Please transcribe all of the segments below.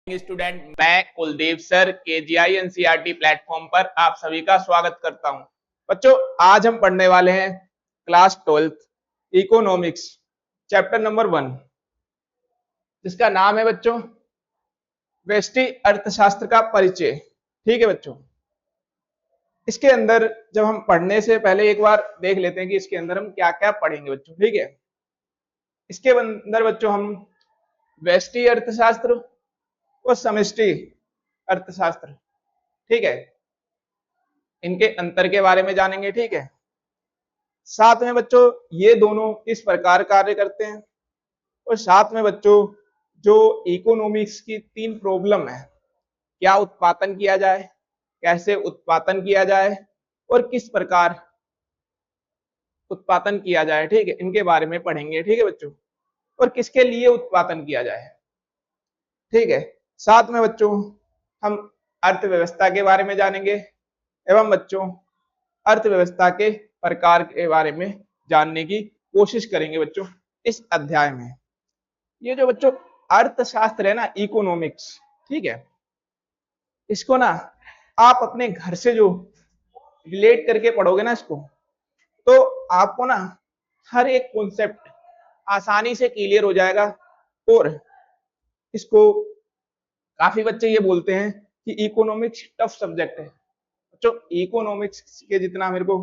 Student, मैं Kuldeep sir केजीआई NCERT platform पर आप सभी का स्वागत करता हूं। बच्चों, आज हम पढ़ने वाले हैं क्लास 12 इकोनॉमिक्स चैप्टर नंबर 1, जिसका नाम है बच्चों व्यष्टि अर्थशास्त्र का परिचय। ठीक है बच्चों, इसके अंदर जब हम पढ़ने से पहले एक बार देख लेते हैं कि इसके अंदर हम क्या क्या पढ़ेंगे बच्चों। ठीक है, इसके अंदर बच्चों हम व्यष्टि अर्थशास्त्र और समष्टि अर्थशास्त्र, ठीक है, इनके अंतर के बारे में जानेंगे। ठीक है, साथ में बच्चों ये दोनों किस प्रकार कार्य करते हैं, और साथ में बच्चों जो इकोनॉमिक्स की 3 प्रॉब्लम है, क्या उत्पादन किया जाए, कैसे उत्पादन किया जाए और किस प्रकार उत्पादन किया जाए, ठीक है, इनके बारे में पढ़ेंगे। ठीक है बच्चों, और किसके लिए उत्पादन किया जाए। ठीक है, साथ में बच्चों हम अर्थव्यवस्था के बारे में जानेंगे एवं बच्चों अर्थव्यवस्था के प्रकार के बारे में जानने की कोशिश करेंगे बच्चों इस अध्याय में। ये जो बच्चों अर्थशास्त्र है ना, इकोनॉमिक्स, ठीक है, इसको ना आप अपने घर से जो रिलेट करके पढ़ोगे ना इसको, तो आपको ना हर एक कॉन्सेप्ट आसानी से क्लियर हो जाएगा। और इसको काफी बच्चे ये बोलते हैं कि इकोनॉमिक्स टफ सब्जेक्ट है। बच्चों, इकोनॉमिक्स के जितना मेरे को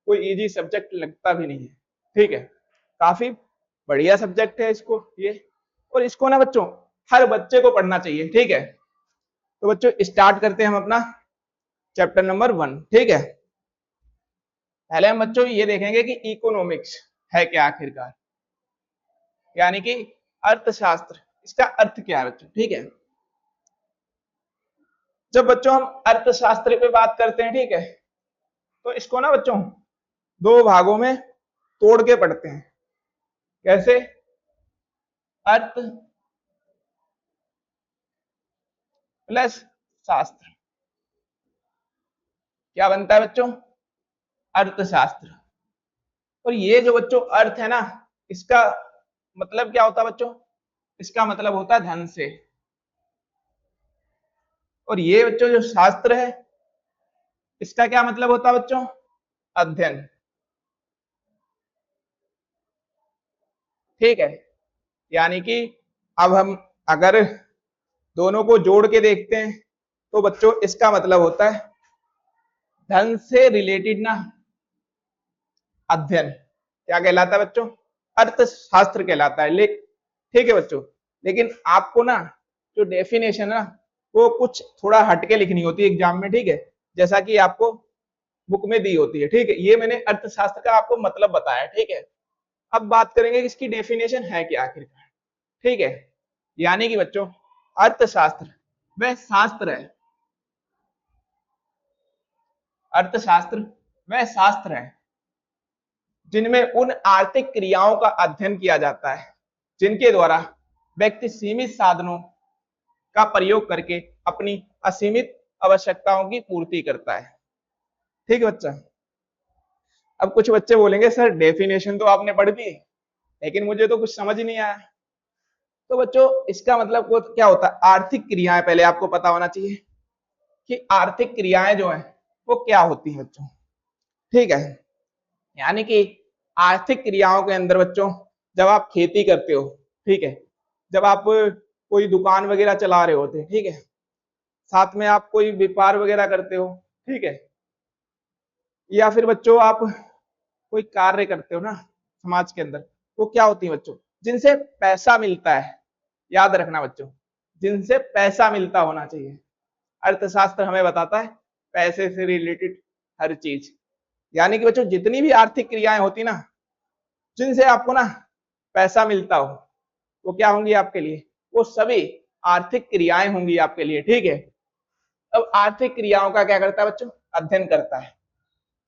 कोई इजी सब्जेक्ट लगता भी नहीं है। ठीक है, काफी बढ़िया सब्जेक्ट है इसको ये, और इसको ना बच्चों हर बच्चे को पढ़ना चाहिए। ठीक है, तो बच्चों स्टार्ट करते हैं हम अपना चैप्टर नंबर 1। ठीक है, पहले हम बच्चों ये देखेंगे कि इकोनॉमिक्स है क्या आखिरकार, यानी कि अर्थशास्त्र, इसका अर्थ क्या है बच्चों। ठीक है, जब बच्चों हम अर्थशास्त्र पे बात करते हैं, ठीक है, तो इसको ना बच्चों 2 भागों में तोड़ के पढ़ते हैं। कैसे? अर्थ प्लस शास्त्र क्या बनता है बच्चों? अर्थशास्त्र। और ये जो बच्चों अर्थ है ना, इसका मतलब क्या होता है बच्चों? इसका मतलब होता है धन से। और ये बच्चों जो शास्त्र है, इसका क्या मतलब होता है बच्चों? अध्ययन। ठीक है, यानी कि अब हम अगर दोनों को जोड़ के देखते हैं तो बच्चों इसका मतलब होता है धन से रिलेटेड ना अध्ययन। क्या कहलाता है बच्चों? अर्थशास्त्र कहलाता है। ठीक है बच्चों, लेकिन आपको ना जो डेफिनेशन है ना, वो कुछ थोड़ा हटके लिखनी होती है एग्जाम में। ठीक है, जैसा कि आपको बुक में दी होती है। ठीक है, ये मैंने अर्थशास्त्र का आपको मतलब बताया। ठीक है, अब बात करेंगे कि इसकी डेफिनेशन है क्या आखिरकार। ठीक है, यानी कि बच्चों अर्थशास्त्र वह शास्त्र है, अर्थशास्त्र वह शास्त्र है जिनमें उन आर्थिक क्रियाओं का अध्ययन किया जाता है जिनके द्वारा व्यक्ति सीमित साधनों का प्रयोग करके अपनी असीमित आवश्यकताओं की पूर्ति करता है। ठीक है बच्चा, अब कुछ बच्चे बोलेंगे सर डेफिनेशन तो आपने पढ़ दी, लेकिन मुझे तो कुछ समझ नहीं आया। तो बच्चों इसका मतलब क्या होता है? आर्थिक क्रियाएं पहले आपको पता होना चाहिए कि आर्थिक क्रियाएं जो है वो क्या होती है बच्चों। ठीक है, यानी कि आर्थिक क्रियाओं के अंदर बच्चों जब आप खेती करते हो, ठीक है, जब आप कोई दुकान वगैरह चला रहे होते हैं, ठीक है, साथ में आप कोई व्यापार वगैरह करते हो, ठीक है, या फिर बच्चों आप कोई कार्य करते हो ना समाज के अंदर, वो क्या होती है बच्चों? जिनसे पैसा मिलता है। याद रखना बच्चों, जिनसे पैसा मिलता होना चाहिए। अर्थशास्त्र हमें बताता है पैसे से रिलेटेड हर चीज, यानी कि बच्चों जितनी भी आर्थिक क्रियाएं होती ना जिनसे आपको ना पैसा मिलता हो, वो क्या होंगी आपके लिए? वो सभी आर्थिक क्रियाएं होंगी आपके लिए। ठीक है, अब आर्थिक क्रियाओं का क्या करता है बच्चों? अध्ययन करता है।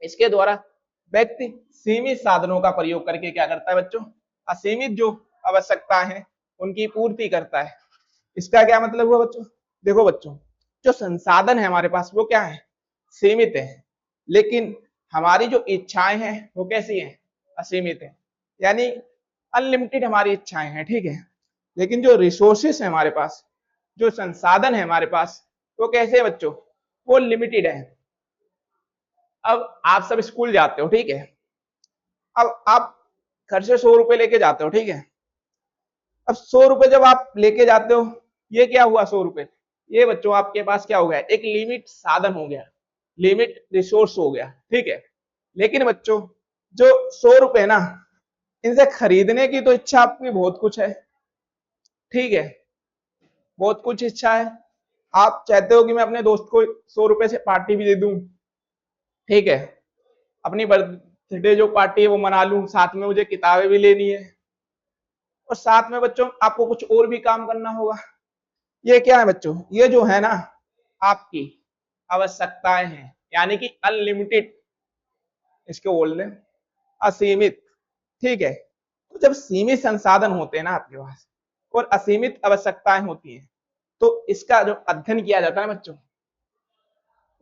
इसके द्वारा व्यक्ति सीमित साधनों का प्रयोग करके क्या करता है बच्चों? असीमित जो आवश्यकताएं हैं उनकी पूर्ति करता है। इसका क्या मतलब हुआ बच्चों? देखो बच्चों, जो संसाधन है हमारे पास वो क्या है? सीमित है, लेकिन हमारी जो इच्छाएं हैं वो कैसी हैं? असीमित है, यानी अनलिमिटेड हमारी इच्छाएं हैं। ठीक है, लेकिन जो रिसोर्सेस है हमारे पास जो संसाधन है हमारे पास वो कैसे है बच्चों, वो लिमिटेड है। अब आप सब स्कूल जाते हो, ठीक है। अब आप घर से 100 रुपए लेके जाते हो, ठीक है। अब 100 रुपए जब आप लेके जाते हो, ये क्या हुआ 100 रुपए, ये बच्चों आपके पास क्या हो गया, एक लिमिट साधन हो गया, लिमिट रिसोर्स हो गया, ठीक है। लेकिन बच्चों जो 100 रुपए ना, इनसे खरीदने की तो इच्छा आपकी बहुत कुछ है, ठीक है, बहुत कुछ इच्छा है। आप चाहते हो कि मैं अपने दोस्त को 100 रुपए से पार्टी भी दे दूं, ठीक है, अपनी बर्थडे जो पार्टी है वो मना लूं, साथ में मुझे किताबें भी लेनी है, और साथ में बच्चों आपको कुछ और भी काम करना होगा। ये क्या है बच्चों, ये जो है ना आपकी आवश्यकताएं हैं, यानी कि अनलिमिटेड, इसको बोल दें असीमित, ठीक है। तो जब सीमित संसाधन होते हैं ना आपके पास और असीमित आवश्यकताएं होती हैं, तो इसका जो अध्ययन किया जाता है ना बच्चों,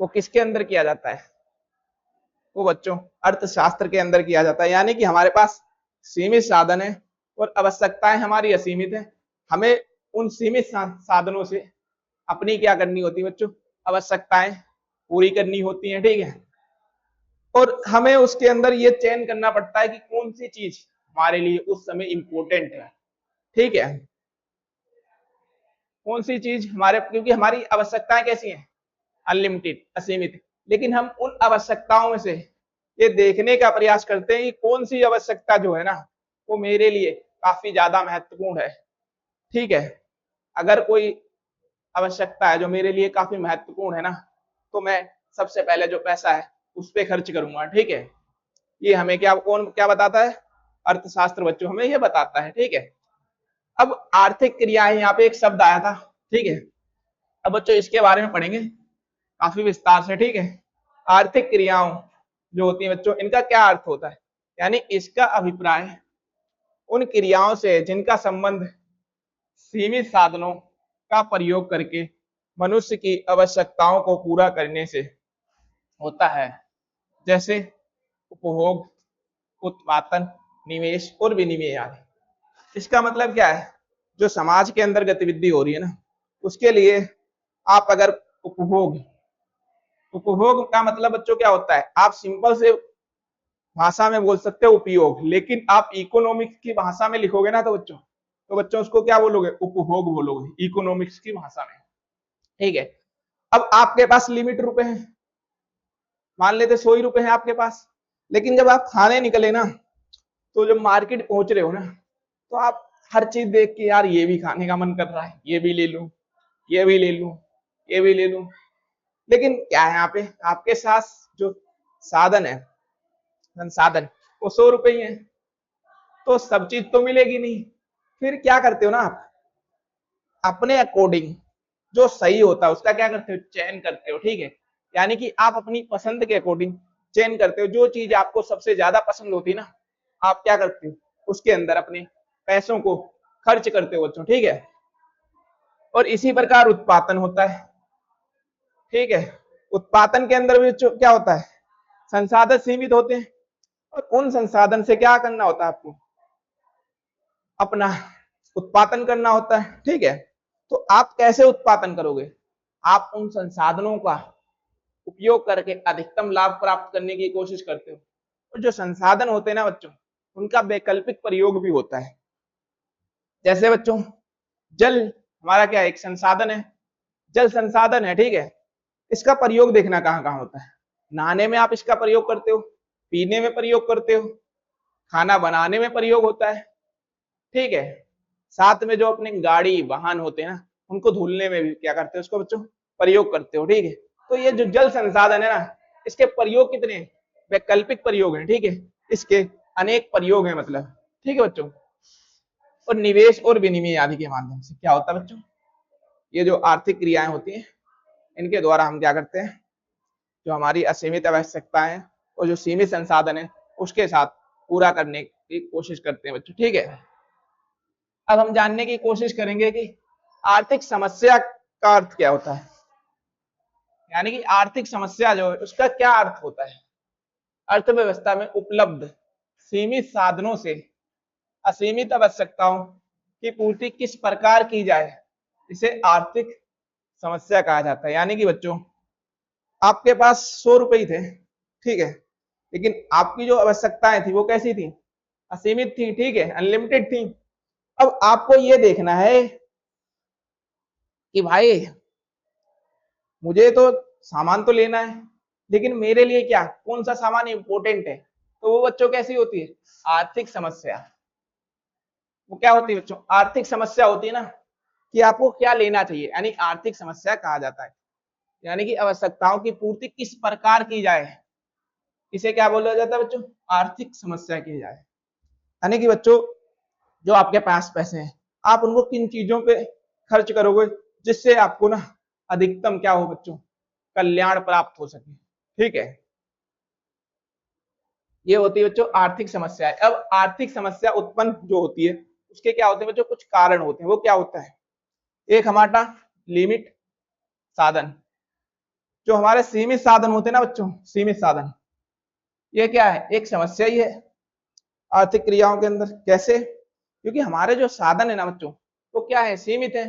वो किसके अंदर किया जाता है, वो बच्चों अर्थशास्त्र के अंदर किया जाता है। यानी कि हमारे पास सीमित साधन है और आवश्यकताएं हमारी असीमित है, हमें उन सीमित साधनों से अपनी क्या करनी होती है बच्चों, आवश्यकताएं पूरी करनी होती हैं, ठीक है। और हमें उसके अंदर ये चयन करना पड़ता है कि कौन सी चीज हमारे लिए उस समय इंपॉर्टेंट है, ठीक है, कौन सी चीज हमारे, क्योंकि हमारी आवश्यकताएं कैसी हैं, अनलिमिटेड, असीमित। लेकिन हम उन आवश्यकताओं में से ये देखने का प्रयास करते हैं कि कौन सी आवश्यकता जो है ना वो मेरे लिए काफी ज्यादा महत्वपूर्ण है, ठीक है। अगर कोई आवश्यकता है जो मेरे लिए काफी महत्वपूर्ण है ना, तो मैं सबसे पहले जो पैसा है उस पर खर्च करूंगा, ठीक है। ये हमें क्या, कौन क्या बताता है, अर्थशास्त्र बच्चों हमें ये बताता है, ठीक है। अब आर्थिक क्रियाएं, यहाँ पे एक शब्द आया था, ठीक है। अब बच्चों इसके बारे में पढ़ेंगे काफी विस्तार से, ठीक है। आर्थिक क्रियाओं जो होती है बच्चों, इनका क्या अर्थ होता है, यानी इसका अभिप्राय उन क्रियाओं से जिनका संबंध सीमित साधनों का प्रयोग करके मनुष्य की आवश्यकताओं को पूरा करने से होता है, जैसे उपभोग, उत्पादन, निवेश और विनिमय आदि। इसका मतलब क्या है, जो समाज के अंदर गतिविधि हो रही है ना, उसके लिए आप अगर उपभोग, उपभोग का मतलब बच्चों क्या होता है, आप सिंपल से भाषा में बोल सकते हो उपयोग, लेकिन आप इकोनॉमिक्स की भाषा में लिखोगे ना तो बच्चों उसको क्या बोलोगे, उपभोग बोलोगे इकोनॉमिक्स की भाषा में, ठीक है। अब आपके पास लिमिट रुपए हैं, मान लेते 100 ही रुपए हैं आपके पास, लेकिन जब आप खाने निकले ना, तो जब मार्केट पहुंच रहे हो ना, तो आप हर चीज देख के यार ये भी खाने का मन कर रहा है, ये भी ले लूं, ये भी ले लूं, ये भी ले लूं। लेकिन क्या है, यहाँ पे आपके साथ जो साधन है, संसाधन, वो 100 रुपए ही है, तो सब चीज तो मिलेगी नहीं। फिर क्या करते हो ना आप, अपने अकॉर्डिंग जो सही होता है उसका क्या करते हो, चयन करते हो, ठीक है। यानी कि आप अपनी पसंद के अकॉर्डिंग चयन करते हो, जो चीज आपको सबसे ज्यादा पसंद होती है ना, आप क्या करते हो, उसके अंदर अपने पैसों को खर्च करते हो बच्चों, ठीक है। और इसी प्रकार उत्पादन होता है, ठीक है। उत्पादन के अंदर भी क्या होता है, संसाधन सीमित होते हैं, और उन संसाधन से क्या करना होता है आपको, अपना उत्पादन करना होता है, ठीक है। तो आप कैसे उत्पादन करोगे, आप उन संसाधनों का उपयोग करके अधिकतम लाभ प्राप्त करने की कोशिश करते हो। और जो संसाधन होते हैं ना बच्चों, उनका वैकल्पिक प्रयोग भी होता है। जैसे बच्चों जल हमारा क्या है, एक संसाधन है, जल संसाधन है, ठीक है। इसका प्रयोग देखना कहाँ कहाँ होता है, नहाने में आप इसका प्रयोग करते हो, पीने में प्रयोग करते हो, खाना बनाने में प्रयोग होता है, ठीक है। साथ में जो अपने गाड़ी वाहन होते हैं ना, उनको धुलने में भी क्या करते हो, उसको बच्चों प्रयोग करते हो, ठीक है। तो ये जो जल संसाधन है ना, इसके प्रयोग कितने, वैकल्पिक प्रयोग हैं, ठीक है, इसके अनेक प्रयोग हैं मतलब, ठीक है बच्चों। और निवेश और विनिमय आदि के माध्यम से क्या होता है बच्चों, ये जो आर्थिक क्रियाएं होती हैं, इनके द्वारा हम क्या करते हैं, जो हमारी असीमित आवश्यकताएं हैं और जो सीमित संसाधन है उसके साथ पूरा करने की कोशिश करते हैं बच्चों, ठीक है। अब हम जानने की कोशिश करेंगे कि आर्थिक समस्या का अर्थ क्या होता है, यानी कि आर्थिक समस्या जो है उसका क्या अर्थ होता है। अर्थव्यवस्था में उपलब्ध सीमित साधनों से असीमित आवश्यकताओं की पूर्ति किस प्रकार की जाए, इसे आर्थिक समस्या कहा जाता है। यानी कि बच्चों आपके पास 100 रुपए ही थे, ठीक है, लेकिन आपकी जो आवश्यकताएं थी वो कैसी थी, असीमित थी, ठीक है, अनलिमिटेड थी। अब आपको ये देखना है कि भाई मुझे तो सामान तो लेना है, लेकिन मेरे लिए क्या, कौन सा सामान इंपॉर्टेंट है। तो वो बच्चों कैसी होती है, आर्थिक समस्या। वो क्या होती है बच्चों, आर्थिक समस्या होती है ना, कि आपको क्या लेना चाहिए, यानी आर्थिक समस्या कहा जाता है। यानी कि आवश्यकताओं की पूर्ति किस प्रकार की जाए, इसे क्या बोला जाता है बच्चों, आर्थिक समस्या की जाए। यानी कि बच्चों जो आपके पास पैसे हैं, आप उनको किन चीजों पे खर्च करोगे जिससे आपको ना अधिकतम क्या हो बच्चों, कल्याण प्राप्त हो सके, ठीक है। ये होती है बच्चों आर्थिक समस्या है। अब आर्थिक समस्या उत्पन्न जो होती है उसके क्या होते हैं बच्चों, कुछ कारण होते हैं। वो क्या होता है, एक हमारा लिमिट साधन, जो हमारे सीमित साधन होते हैं ना बच्चों, सीमित साधन, ये क्या है, एक समस्या ही है आर्थिक क्रियाओं के अंदर। कैसे, क्योंकि हमारे जो साधन है ना बच्चों वो क्या है, सीमित है,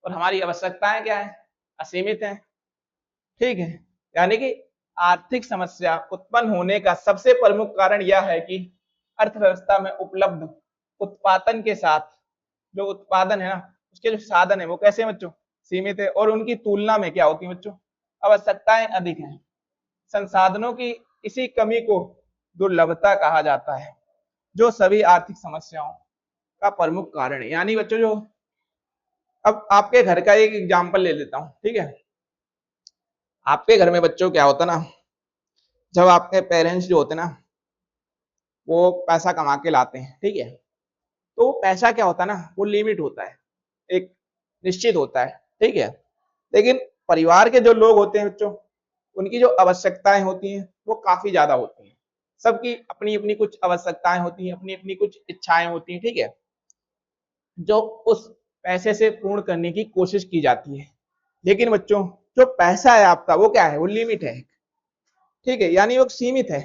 और हमारी आवश्यकताएं क्या है, असीमित है, ठीक है। यानी कि आर्थिक समस्या उत्पन्न होने का सबसे प्रमुख कारण यह है कि अर्थव्यवस्था में उपलब्ध उत्पादन के साथ जो उत्पादन है ना, उसके जो साधन है वो कैसे हैं बच्चों, सीमित है, और उनकी तुलना में क्या होती है बच्चों, आवश्यकताएं अधिक हैं। संसाधनों की इसी कमी को दुर्लभता कहा जाता है, जो सभी आर्थिक समस्याओं का प्रमुख कारण है। यानी बच्चों जो, अब आपके घर का एक एग्जाम्पल ले लेता हूं, ठीक है। आपके घर में बच्चों क्या होता ना, जब आपके पेरेंट्स जो होते ना वो पैसा कमा के लाते हैं, ठीक है, तो पैसा क्या होता है ना, वो लिमिट होता है, एक निश्चित होता है, ठीक है। लेकिन परिवार के जो लोग होते हैं बच्चों, उनकी जो आवश्यकताएं होती हैं वो काफी ज्यादा होती हैं। सबकी अपनी अपनी कुछ आवश्यकताएं होती हैं, अपनी अपनी कुछ इच्छाएं होती हैं, ठीक है, जो उस पैसे से पूर्ण करने की कोशिश की जाती है। लेकिन बच्चों जो पैसा है आपका वो क्या है, वो लिमिट है, ठीक है, यानी वो सीमित है।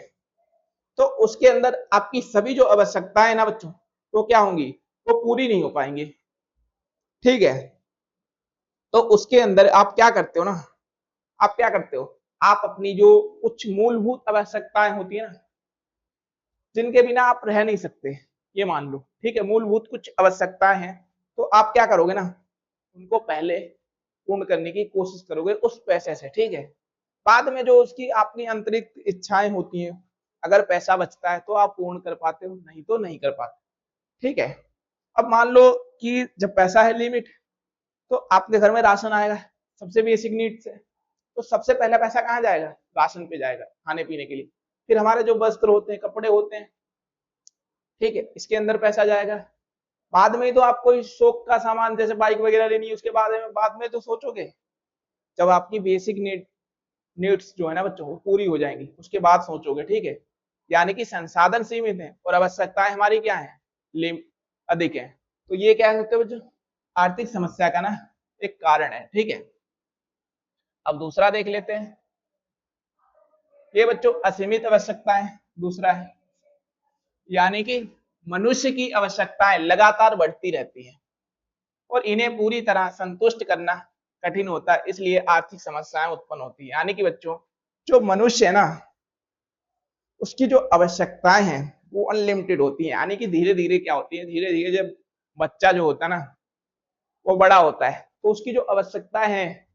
तो उसके अंदर आपकी सभी जो आवश्यकताएं ना बच्चों वो क्या होंगी, वो पूरी नहीं हो पाएंगी, ठीक है। तो उसके अंदर आप क्या करते हो ना, आप क्या करते हो, आप अपनी जो कुछ मूलभूत आवश्यकताएं होती है ना, जिनके बिना आप रह नहीं सकते, ये मान लो, ठीक है, मूलभूत कुछ आवश्यकताएं हैं, तो आप क्या करोगे ना, उनको पहले पूर्ण करने की कोशिश करोगे उस पैसे से, ठीक है। बाद में जो उसकी आपकी अतिरिक्त इच्छाएं होती हैं, अगर पैसा बचता है तो आप पूर्ण कर पाते हो, नहीं तो नहीं कर पाते, ठीक है। अब मान लो कि जब पैसा है लिमिट, तो आपके घर में राशन आएगा, सबसे बेसिक नीड्स है, तो सबसे पहला पैसा कहाँ जाएगा, राशन पे जाएगा, खाने पीने के लिए। फिर हमारे जो वस्त्र होते हैं, कपड़े होते हैं, ठीक है, इसके अंदर पैसा जाएगा। बाद में तो आप कोई शौक का सामान जैसे बाइक वगैरह लेनी है, उसके बाद में तो सोचोगे, जब आपकी बेसिक नीड्स जो है ना बच्चों वो पूरी हो जाएंगी, उसके बाद सोचोगे, ठीक है। यानी कि संसाधन सीमित है और आवश्यकताएं हमारी क्या है, अधिक है। तो ये क्या है बच्चों, आर्थिक समस्या का ना एक कारण है, ठीक है। अब दूसरा देख लेते हैं, ये बच्चों असीमित आवश्यकताएं दूसरा है। यानी कि मनुष्य की आवश्यकताएं लगातार बढ़ती रहती हैं और इन्हें पूरी तरह संतुष्ट करना कठिन होता है, इसलिए आर्थिक समस्याएं उत्पन्न होती है। यानी कि बच्चों जो मनुष्य है ना, उसकी जो आवश्यकताएं हैं वो अनलिमिटेड होती है। यानी कि धीरे धीरे क्या होती है, धीरे धीरे जब बच्चा जो होता है ना वो बड़ा होता है, तो उसकी जो आवश्यकताएं हैं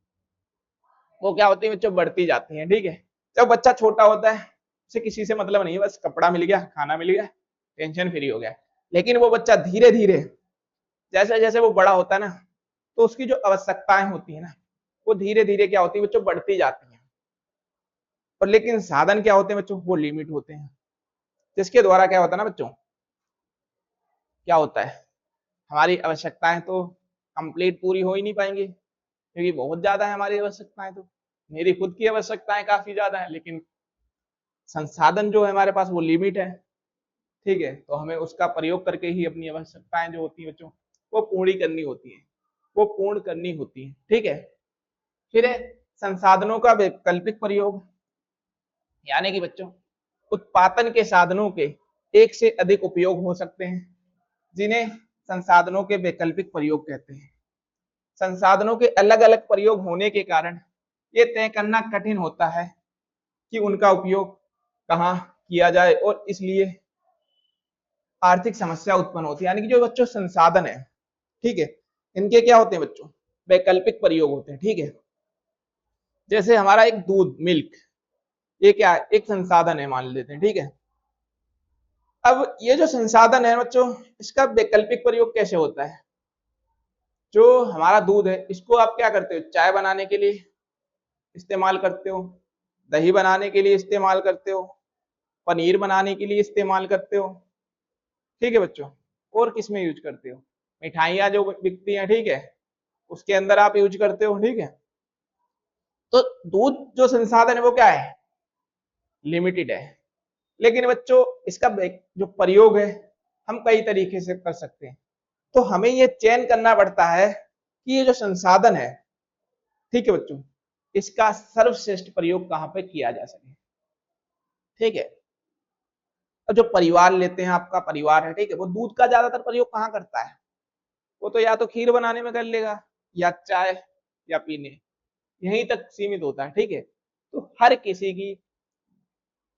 वो क्या होती है बच्चों, बढ़ती जाती हैं, ठीक है। जब बच्चा छोटा होता है उसे किसी से मतलब नहीं, बस कपड़ा मिल गया, खाना मिल गया, टेंशन फ्री हो गया। लेकिन वो बच्चा धीरे धीरे जैसे जैसे वो बड़ा होता है ना, तो उसकी जो आवश्यकताएं होती है ना वो धीरे धीरे क्या होती है बच्चों, बढ़ती जाती हैं। और लेकिन साधन क्या होते हैं बच्चों, वो लिमिट होते हैं, जिसके द्वारा क्या होता है ना बच्चों, क्या होता है, हमारी आवश्यकताएं तो कंप्लीट पूरी हो ही नहीं पाएंगी, क्योंकि बहुत ज्यादा है हमारी आवश्यकताएं। तो मेरी खुद की आवश्यकताएं काफी ज्यादा है, लेकिन संसाधन जो है हमारे पास वो लिमिट है, ठीक है। तो हमें उसका प्रयोग करके ही अपनी आवश्यकताएं जो होती है बच्चों वो पूरी करनी होती है, वो पूर्ण करनी होती है, ठीक है। फिर है संसाधनों का वैकल्पिक प्रयोग। यानी कि बच्चों उत्पादन के साधनों के एक से अधिक उपयोग हो सकते हैं, जिन्हें संसाधनों के वैकल्पिक प्रयोग कहते हैं। संसाधनों के अलग अलग प्रयोग होने के कारण ये तय करना कठिन होता है कि उनका उपयोग कहाँ किया जाए, और इसलिए आर्थिक समस्या उत्पन्न होती है। यानी कि जो बच्चों संसाधन है, ठीक है, इनके क्या होते हैं बच्चों, वैकल्पिक प्रयोग होते हैं, ठीक है। जैसे हमारा एक दूध, मिल्क, ये क्या है, एक संसाधन है मान लेते हैं, ठीक है। अब ये जो संसाधन है बच्चों, इसका वैकल्पिक प्रयोग कैसे होता है। जो हमारा दूध है, इसको आप क्या करते हो, चाय बनाने के लिए इस्तेमाल करते हो, दही बनाने के लिए इस्तेमाल करते हो, पनीर बनाने के लिए इस्तेमाल करते हो, ठीक है बच्चों। और किस में यूज करते हो, मिठाइयाँ जो बिकती हैं, ठीक है, उसके अंदर आप यूज करते हो, ठीक है। तो दूध जो संसाधन है वो क्या है, लिमिटेड है। लेकिन बच्चों इसका जो प्रयोग है हम कई तरीके से कर सकते हैं। तो हमें ये चयन करना पड़ता है कि ये जो संसाधन है, ठीक है बच्चों, इसका सर्वश्रेष्ठ प्रयोग कहाँ पे किया जा सके, ठीक है। और जो परिवार लेते हैं, आपका परिवार है, ठीक है, वो दूध का ज्यादातर प्रयोग कहाँ करता है, वो तो या तो खीर बनाने में कर लेगा, या चाय, या पीने, यहीं तक सीमित होता है, ठीक है। तो हर किसी की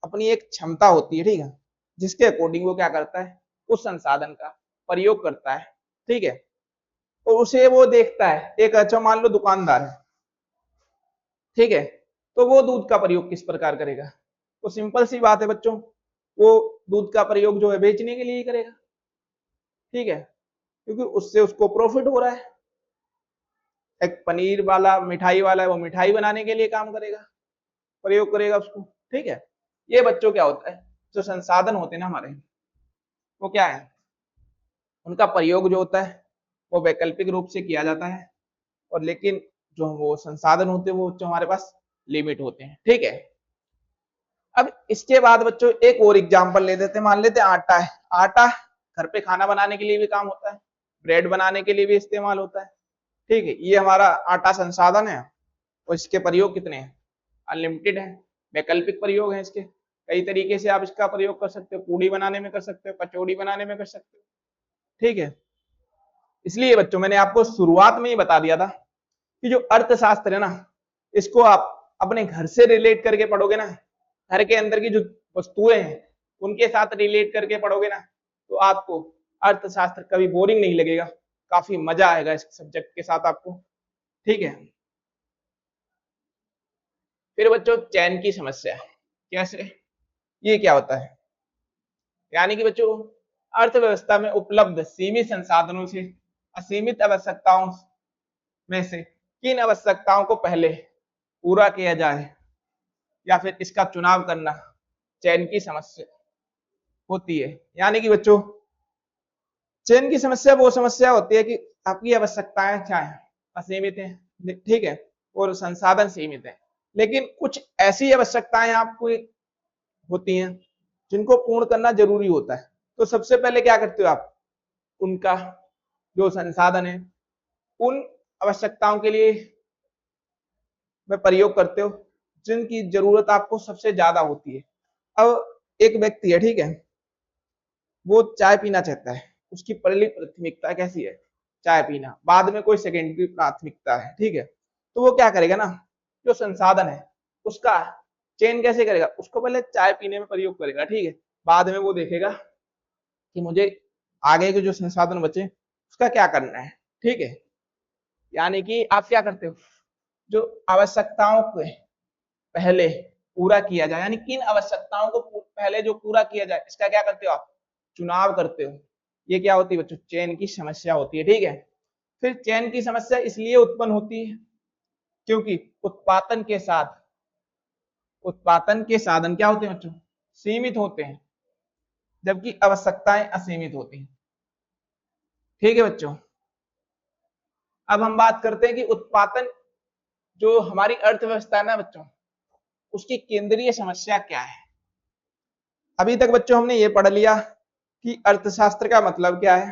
अपनी एक क्षमता होती है, ठीक है, जिसके अकॉर्डिंग वो क्या करता है, उस संसाधन का प्रयोग करता है, ठीक है। और उसे वो देखता है, एक अच्छा मान लो दुकानदार है, ठीक है, तो वो दूध का प्रयोग किस प्रकार करेगा, तो सिंपल सी बात है बच्चों, वो दूध का प्रयोग जो है बेचने के लिए ही करेगा, ठीक है, क्योंकि उससे उसको प्रॉफिट हो रहा है। एक पनीर वाला, मिठाई वाला है, वो मिठाई बनाने के लिए काम करेगा, प्रयोग करेगा उसको, ठीक है। ये बच्चों क्या होता है, जो संसाधन होते हैं ना हमारे, वो क्या है, उनका प्रयोग जो होता है वो वैकल्पिक रूप से किया जाता है, और लेकिन जो वो संसाधन होते हैं वो जो हमारे पास लिमिट होते हैं, ठीक है। अब इसके बाद बच्चों एक और एग्जांपल ले देते हैं, मान लेते हैं आटा है। आटा घर पे खाना बनाने के लिए भी काम होता है, ब्रेड बनाने के लिए भी इस्तेमाल होता है, ठीक है। ये हमारा आटा संसाधन है, और इसके प्रयोग कितने हैं, अनलिमिटेड है। वैकल्पिक प्रयोग है इसके, कई तरीके से आप इसका प्रयोग कर सकते हो, पूड़ी बनाने में कर सकते हो, कचौड़ी बनाने में कर सकते हो, ठीक है। इसलिए बच्चों मैंने आपको शुरुआत में ही बता दिया था कि जो अर्थशास्त्र है ना, इसको आप अपने घर से रिलेट करके पढ़ोगे ना, घर के अंदर की जो वस्तुएं हैं उनके साथ रिलेट करके पढ़ोगे ना, तो आपको अर्थशास्त्र कभी बोरिंग नहीं लगेगा, काफी मजा आएगा इस सब्जेक्ट के साथ आपको, ठीक है। फिर बच्चों चयन की समस्या, कैसे, ये क्या होता है, यानी कि बच्चों अर्थव्यवस्था में उपलब्ध सीमित संसाधनों से असीमित आवश्यकताओं में से किन आवश्यकताओं को पहले पूरा किया जाए, या फिर इसका चुनाव करना चयन की समस्या होती है। यानी कि बच्चों चयन की समस्या वो समस्या होती है कि आपकी आवश्यकताएं क्या है, असीमित है, ठीक है, और संसाधन सीमित है, लेकिन कुछ ऐसी आवश्यकताएं आपको होती हैं जिनको पूर्ण करना जरूरी होता है। तो सबसे पहले क्या करते हो आप, उनका जो संसाधन है उन आवश्यकताओं के लिए में प्रयोग करते हो जिनकी जरूरत आपको सबसे ज्यादा होती है। अब एक व्यक्ति है, ठीक है, वो चाय पीना चाहता है, उसकी पहली प्राथमिकता कैसी है, चाय पीना, बाद में कोई सेकेंडरी प्राथमिकता है, ठीक है। तो वो क्या करेगा ना, जो संसाधन है उसका चयन कैसे करेगा, उसको पहले चाय पीने में प्रयोग करेगा, ठीक है, बाद में वो देखेगा कि मुझे आगे के जो संसाधन बचे उसका क्या करना है, ठीक है। यानी कि आप क्या करते हो, जो आवश्यकताओं को पहले पूरा किया जाए, यानी किन आवश्यकताओं को पहले जो पूरा किया जाए इसका क्या करते हो आप, चुनाव करते हो। ये क्या होती है बच्चों, चयन की समस्या होती है, ठीक है। फिर चयन की समस्या इसलिए उत्पन्न होती है क्योंकि उत्पादन के साधन क्या होते हैं बच्चों, सीमित होते हैं, जबकि आवश्यकताएं असीमित होती हैं, ठीक है बच्चों। अब हम बात करते हैं कि उत्पादन जो हमारी अर्थव्यवस्था है ना बच्चों, उसकी केंद्रीय समस्या क्या है। अभी तक बच्चों हमने ये पढ़ लिया कि अर्थशास्त्र का मतलब क्या है,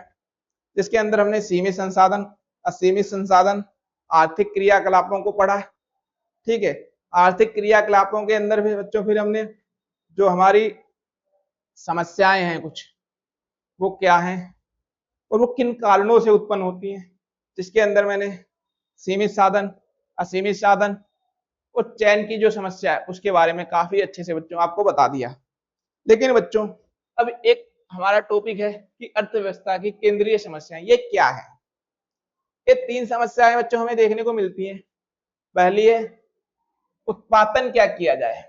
जिसके अंदर हमने सीमित संसाधन, असीमित संसाधन, आर्थिक क्रियाकलापों को पढ़ा, ठीक है। आर्थिक क्रियाकलापों के अंदर भी बच्चों फिर हमने जो हमारी समस्याएं हैं कुछ, वो क्या हैं और वो किन कारणों से उत्पन्न होती हैं, जिसके अंदर मैंने सीमित साधन, असीमित साधन और चयन की जो समस्या है उसके बारे में काफी अच्छे से बच्चों आपको बता दिया। लेकिन बच्चों अब एक हमारा टॉपिक है कि अर्थव्यवस्था की केंद्रीय समस्याएं ये क्या है। ये 3 समस्याएं बच्चों हमें देखने को मिलती हैं। पहली है उत्पादन क्या किया जाए,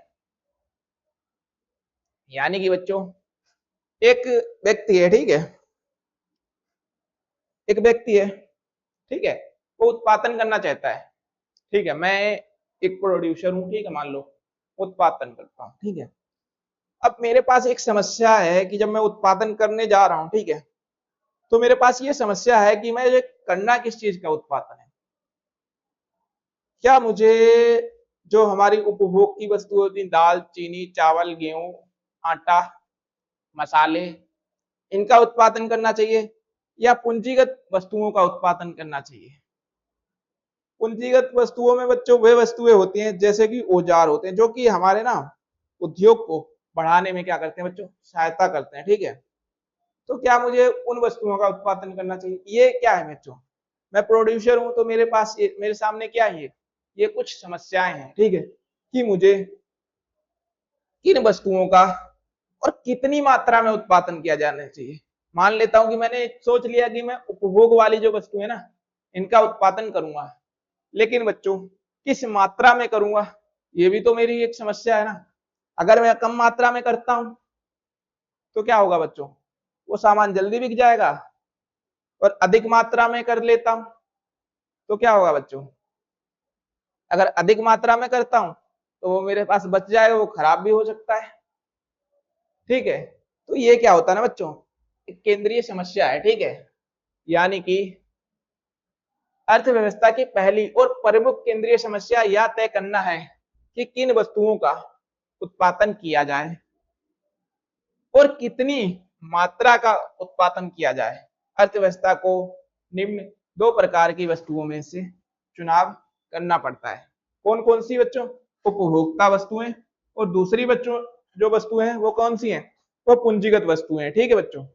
यानी कि बच्चों एक व्यक्ति है, ठीक है, एक व्यक्ति है, ठीक है, वो उत्पादन करना चाहता है, ठीक है, मैं एक प्रोड्यूसर हूं, ठीक है, मान लो उत्पादन करता हूं, ठीक है। अब मेरे पास एक समस्या है कि जब मैं उत्पादन करने जा रहा हूं, ठीक है, तो मेरे पास ये समस्या है कि मैं ये करना किस चीज का उत्पादन है। क्या मुझे जो हमारी उपभोग की वस्तु होती है, दाल, चीनी, चावल, गेहूं, आटा, मसाले, इनका उत्पादन करना चाहिए या पूंजीगत वस्तुओं का उत्पादन करना चाहिए। पूंजीगत वस्तुओं में बच्चों वे वस्तुएं होती हैं जैसे कि औजार होते हैं जो कि हमारे ना उद्योग को बढ़ाने में क्या करते हैं बच्चों, सहायता करते हैं, ठीक है। तो क्या मुझे उन वस्तुओं का उत्पादन करना चाहिए। ये क्या है बच्चों, मैं प्रोड्यूसर हूं तो मेरे पास मेरे सामने क्या है, ये कुछ समस्याएं हैं, ठीक है, कि मुझे किन वस्तुओं का और कितनी मात्रा में उत्पादन किया जाना चाहिए। मान लेता हूं कि मैंने सोच लिया कि मैं उपभोग वाली जो वस्तु है ना इनका उत्पादन करूंगा, लेकिन बच्चों किस मात्रा में करूंगा ये भी तो मेरी एक समस्या है ना। अगर मैं कम मात्रा में करता हूं तो क्या होगा बच्चों, वो सामान जल्दी बिक जाएगा, और अधिक मात्रा में कर लेता हूं तो क्या होगा बच्चों, अगर अधिक मात्रा में करता हूं तो वो मेरे पास बच जाएगा, वो खराब भी हो सकता है, ठीक है। तो ये क्या होता है ना बच्चों, एक केंद्रीय समस्या है, ठीक है, यानी कि अर्थव्यवस्था की पहली और प्रमुख केंद्रीय समस्या यह तय करना है कि किन वस्तुओं का उत्पादन किया जाए और कितनी मात्रा का उत्पादन किया जाए। अर्थव्यवस्था को निम्न 2 प्रकार की वस्तुओं में से चुनाव करना पड़ता है। कौन कौन सी बच्चों, उपभोक्ता वस्तुएं, और दूसरी बच्चों जो वस्तुएं हैं वो कौन सी हैं, वो पूंजीगत वस्तुएं हैं, ठीक है बच्चों।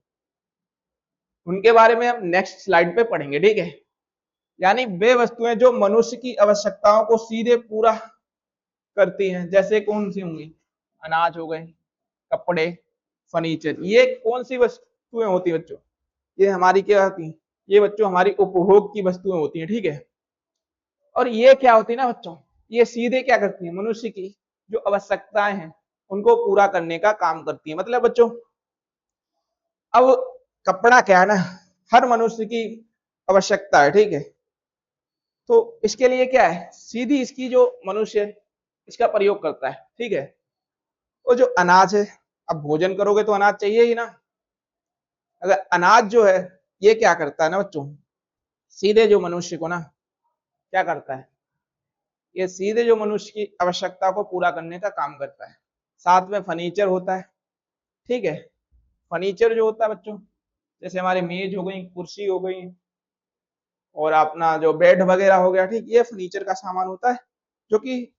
उनके बारे में हम नेक्स्ट स्लाइड पे पढ़ेंगे, ठीक है। यानी वे वस्तुएं जो मनुष्य की आवश्यकताओं को सीधे पूरा करती हैं, जैसे कौन सी होंगी, अनाज हो गए, कपड़े, फर्नीचर। ये कौन सी वस्तुएं होती है बच्चों, ये हमारी क्या होती है, ये बच्चों हमारी उपभोग की वस्तुएं होती हैं, ठीक है। और ये क्या होती है ना बच्चों, ये सीधे क्या करती है, मनुष्य की जो आवश्यकताएं हैं उनको पूरा करने का काम करती है। मतलब बच्चों अब कपड़ा क्या है ना, हर मनुष्य की आवश्यकता है, ठीक है। तो इसके लिए क्या है, सीधी इसकी जो मनुष्य इसका प्रयोग करता है, ठीक है। वो जो अनाज है, अब भोजन करोगे तो अनाज चाहिए ही ना। अगर अनाज जो है ये क्या करता है ना बच्चों, सीधे जो मनुष्य को ना क्या करता है, ये सीधे जो मनुष्य की आवश्यकता को पूरा करने का काम करता है। साथ में फर्नीचर होता है, ठीक है। फर्नीचर जो होता है बच्चों, जैसे हमारे मेज हो गई, कुर्सी हो गई, और अपना जो बेड वगैरह हो गया, ठीक, ये फर्नीचर का सामान होता है जो कि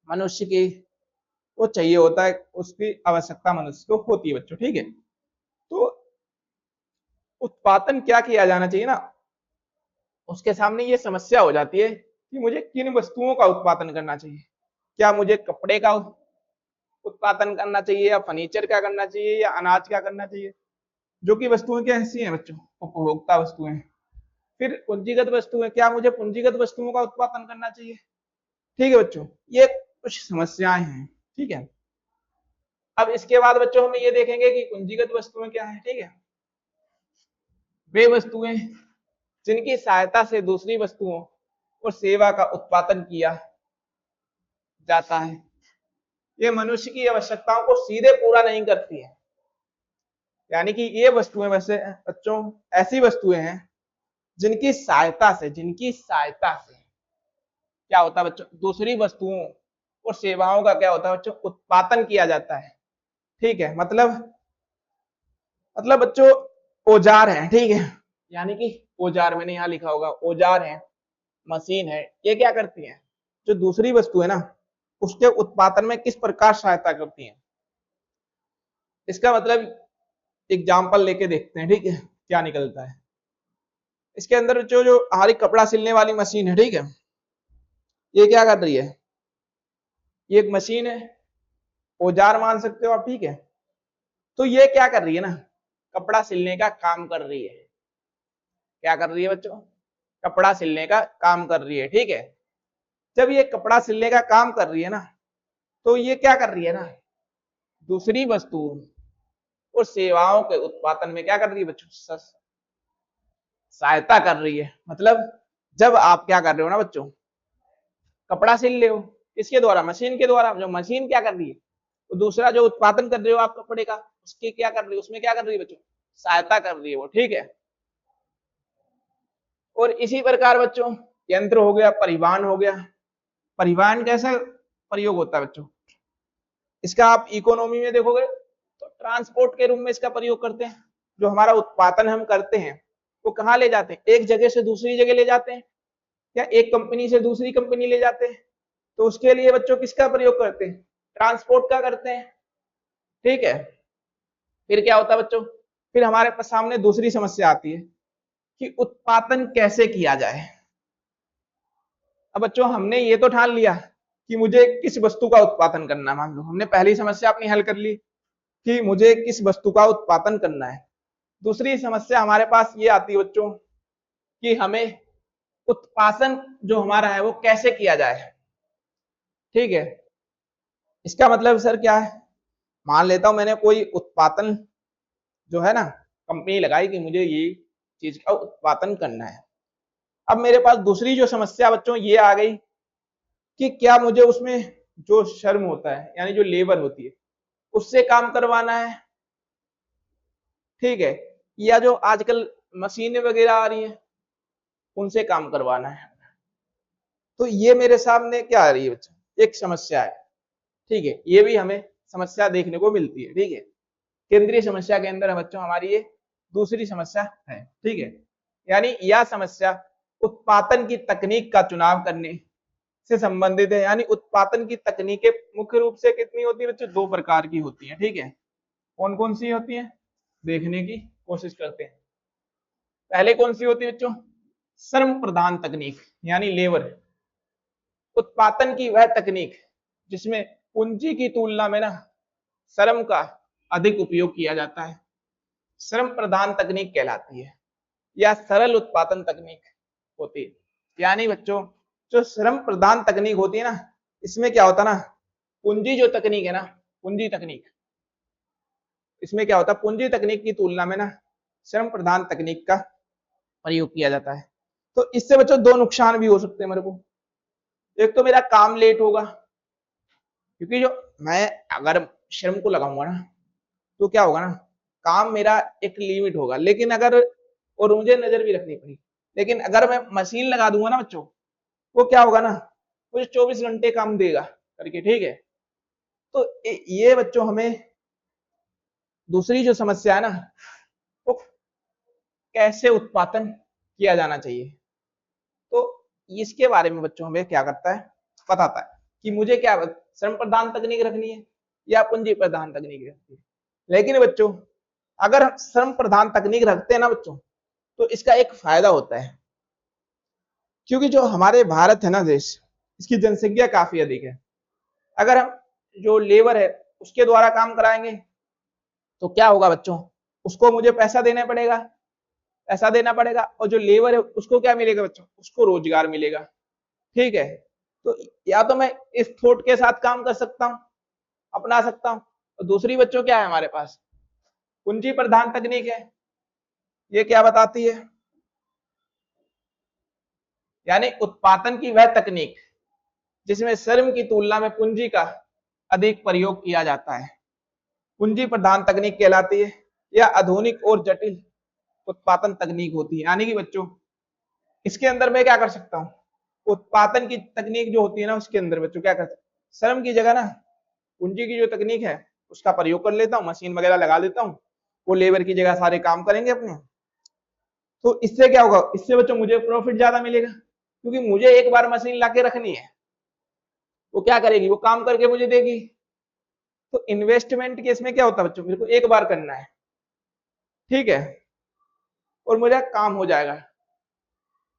मनुष्य की वो चाहिए होता है, उसकी आवश्यकता मनुष्य को होती है बच्चों, ठीक है। तो उत्पादन क्या किया जाना चाहिए ना, उसके सामने ये समस्या हो जाती है कि मुझे किन वस्तुओं का उत्पादन करना चाहिए। क्या मुझे कपड़े का उत्पादन करना चाहिए, या फर्नीचर का करना चाहिए, या अनाज का करना चाहिए, जो कि वस्तुएं कैसी हैं बच्चों, उपभोक्ता वस्तुएं। फिर पूंजीगत वस्तुएं, क्या मुझे पूंजीगत वस्तुओं का उत्पादन करना चाहिए, ठीक है बच्चों। ये कुछ समस्याएं हैं, ठीक है। अब इसके बाद बच्चों हम ये देखेंगे कि पूंजीगत वस्तुएं क्या है, ठीक है। वे वस्तुएं जिनकी सहायता से दूसरी वस्तुओं और सेवा का उत्पादन किया जाता है। ये मनुष्य की आवश्यकताओं को सीधे पूरा नहीं करती है, यानी कि ये वस्तुएं वैसे बच्चों ऐसी वस्तुएं हैं जिनकी सहायता से क्या होता है बच्चों, दूसरी वस्तुओं और सेवाओं का क्या होता है बच्चों, उत्पादन किया जाता है, ठीक है। मतलब बच्चों औजार है, ठीक है, यानी कि औजार मैंने यहाँ लिखा होगा, औजार है, मशीन है, ये क्या करती है, जो दूसरी वस्तु है ना उसके उत्पादन में किस प्रकार सहायता करती है। इसका मतलब एग्जाम्पल लेके देखते हैं, ठीक है, क्या निकलता है। इसके अंदर जो हमारी कपड़ा सिलने वाली मशीन है, ठीक है, ये क्या कर रही है, ये एक मशीन है, औजार मान सकते हो आप, ठीक है। तो ये क्या कर रही है ना, कपड़ा सिलने का काम कर रही है। क्या कर रही है बच्चों, कपड़ा सिलने का काम कर रही है, ठीक है। जब ये कपड़ा सिलने का काम कर रही है ना, तो ये क्या कर रही है ना, दूसरी वस्तु और सेवाओं के उत्पादन में क्या कर रही है बच्चों, सहायता कर रही है। मतलब जब आप क्या कर रहे हो ना बच्चों, कपड़ा सिल रहे हो, किसके द्वारा, मशीन के द्वारा। जो मशीन क्या कर रही है, तो दूसरा जो उत्पादन कर रहे हो आप कपड़े का, उसकी क्या कर रही है, उसमें क्या कर रही है बच्चों, सहायता कर रही है वो, ठीक है। और इसी प्रकार बच्चों यंत्र हो गया, परिवहन हो गया। परिवहन कैसा प्रयोग होता है बच्चों, इसका आप इकोनॉमी में देखोगे तो ट्रांसपोर्ट के रूप में इसका प्रयोग करते हैं। जो हमारा उत्पादन हम करते हैं वो कहाँ ले जाते हैं, एक जगह से दूसरी जगह ले जाते हैं, या एक कंपनी से दूसरी कंपनी ले जाते हैं। तो उसके लिए बच्चों किसका प्रयोग करते हैं, ट्रांसपोर्ट का करते हैं, ठीक है। फिर क्या होता है बच्चों, फिर हमारे पास सामने दूसरी समस्या आती है कि उत्पादन कैसे किया जाए। अब बच्चों हमने ये तो ठान लिया कि मुझे किस वस्तु का उत्पादन करना है, मान लो हमने पहली समस्या अपनी हल कर ली कि मुझे किस वस्तु का उत्पादन करना है। दूसरी समस्या हमारे पास ये आती है बच्चों कि हमें उत्पादन जो हमारा है वो कैसे किया जाए, ठीक है। इसका मतलब सर क्या है, मान लेता हूं मैंने कोई उत्पादन जो है ना, कंपनी लगाई कि मुझे ये चीज का उत्पादन करना है। अब मेरे पास दूसरी जो समस्या बच्चों ये आ गई कि क्या मुझे उसमें जो श्रम होता है, यानी जो लेबर होती है, उससे काम करवाना है, ठीक है, या जो आजकल मशीनें वगैरह आ रही हैं उनसे काम करवाना है। तो ये मेरे सामने क्या आ रही है बच्चों, एक समस्या है, ठीक है। ये भी हमें समस्या देखने को मिलती है, ठीक है। केंद्रीय समस्या के अंदर बच्चों हमारी ये दूसरी समस्या है, ठीक है। यानी यह समस्या उत्पादन की तकनीक का चुनाव करने से संबंधित है। यानी उत्पादन की तकनीकें मुख्य रूप से कितनी होती है बच्चों, दो प्रकार की होती है, ठीक है। कौन कौन सी होती है, देखने की कोशिश करते हैं। पहले कौन सी होती है बच्चों, श्रम प्रधान तकनीक, यानी लेबर। उत्पादन की वह तकनीक जिसमें पूंजी की तुलना में ना श्रम का अधिक उपयोग किया जाता है, श्रम प्रधान तकनीक कहलाती है, या सरल उत्पादन तकनीक होती है। यानी बच्चों जो श्रम प्रधान तकनीक होती है ना, इसमें क्या होता है ना, पूंजी जो तकनीक है ना, पूंजी तकनीक, इसमें क्या होता है, पूंजी तकनीक की तुलना में ना श्रम प्रधान तकनीक का प्रयोग किया जाता है। तो इससे बच्चों दो नुकसान भी हो सकते हैं मेरे को। एक तो मेरा काम लेट होगा, क्योंकि जो मैं अगर श्रम को लगाऊंगा ना तो क्या होगा ना, काम मेरा एक लिमिट होगा। लेकिन अगर, और मुझे नजर भी रखनी पड़ेगी, लेकिन अगर मैं मशीन लगा दूंगा ना बच्चों, वो क्या होगा ना, मुझे 24 घंटे काम देगा करके, ठीक है। तो ये बच्चों हमें दूसरी जो समस्या है ना, वो कैसे उत्पादन किया जाना चाहिए, तो इसके बारे में बच्चों हमें क्या करता है, बताता है कि मुझे क्या श्रम प्रधान तकनीक रखनी है या पूंजी प्रधान तकनीक रखनी है। लेकिन बच्चों अगर हम श्रम प्रधान तकनीक रखते हैं ना बच्चों, तो इसका एक फायदा होता है, क्योंकि जो हमारे भारत है ना देश, इसकी जनसंख्या काफी अधिक है। अगर हम जो लेबर है उसके द्वारा काम कराएंगे तो क्या होगा बच्चों, उसको मुझे पैसा देना पड़ेगा, पैसा देना पड़ेगा, और जो लेबर है उसको क्या मिलेगा बच्चों, उसको रोजगार मिलेगा, ठीक है। तो या तो मैं इस थॉट के साथ काम कर सकता हूं, अपना सकता हूं। और दूसरी बच्चों क्या है हमारे पास, पूंजी प्रधान तकनीक है। ये क्या बताती है, यानी उत्पादन की वह तकनीक जिसमें श्रम की तुलना में पूंजी का अधिक प्रयोग किया जाता है, पूंजी प्रधान तकनीक कहलाती है, या आधुनिक और जटिल उत्पादन तकनीक होती है। यानी कि बच्चों इसके अंदर मैं क्या कर सकता हूं, उत्पादन की तकनीक जो होती है ना, उसके अंदर बच्चों क्या कर सकते, श्रम की जगह ना पूंजी की जो तकनीक है उसका प्रयोग कर लेता हूँ, मशीन वगैरह लगा देता हूँ, वो लेबर की जगह सारे काम करेंगे अपने। तो इससे क्या होगा, इससे बच्चों मुझे प्रॉफिट ज्यादा मिलेगा, क्योंकि मुझे एक बार मशीन लाके रखनी है, वो क्या करेगी, वो काम करके मुझे देगी। तो इन्वेस्टमेंट केस में क्या होता है बच्चों, मेरे को एक बार करना है, ठीक है, और मेरा काम हो जाएगा।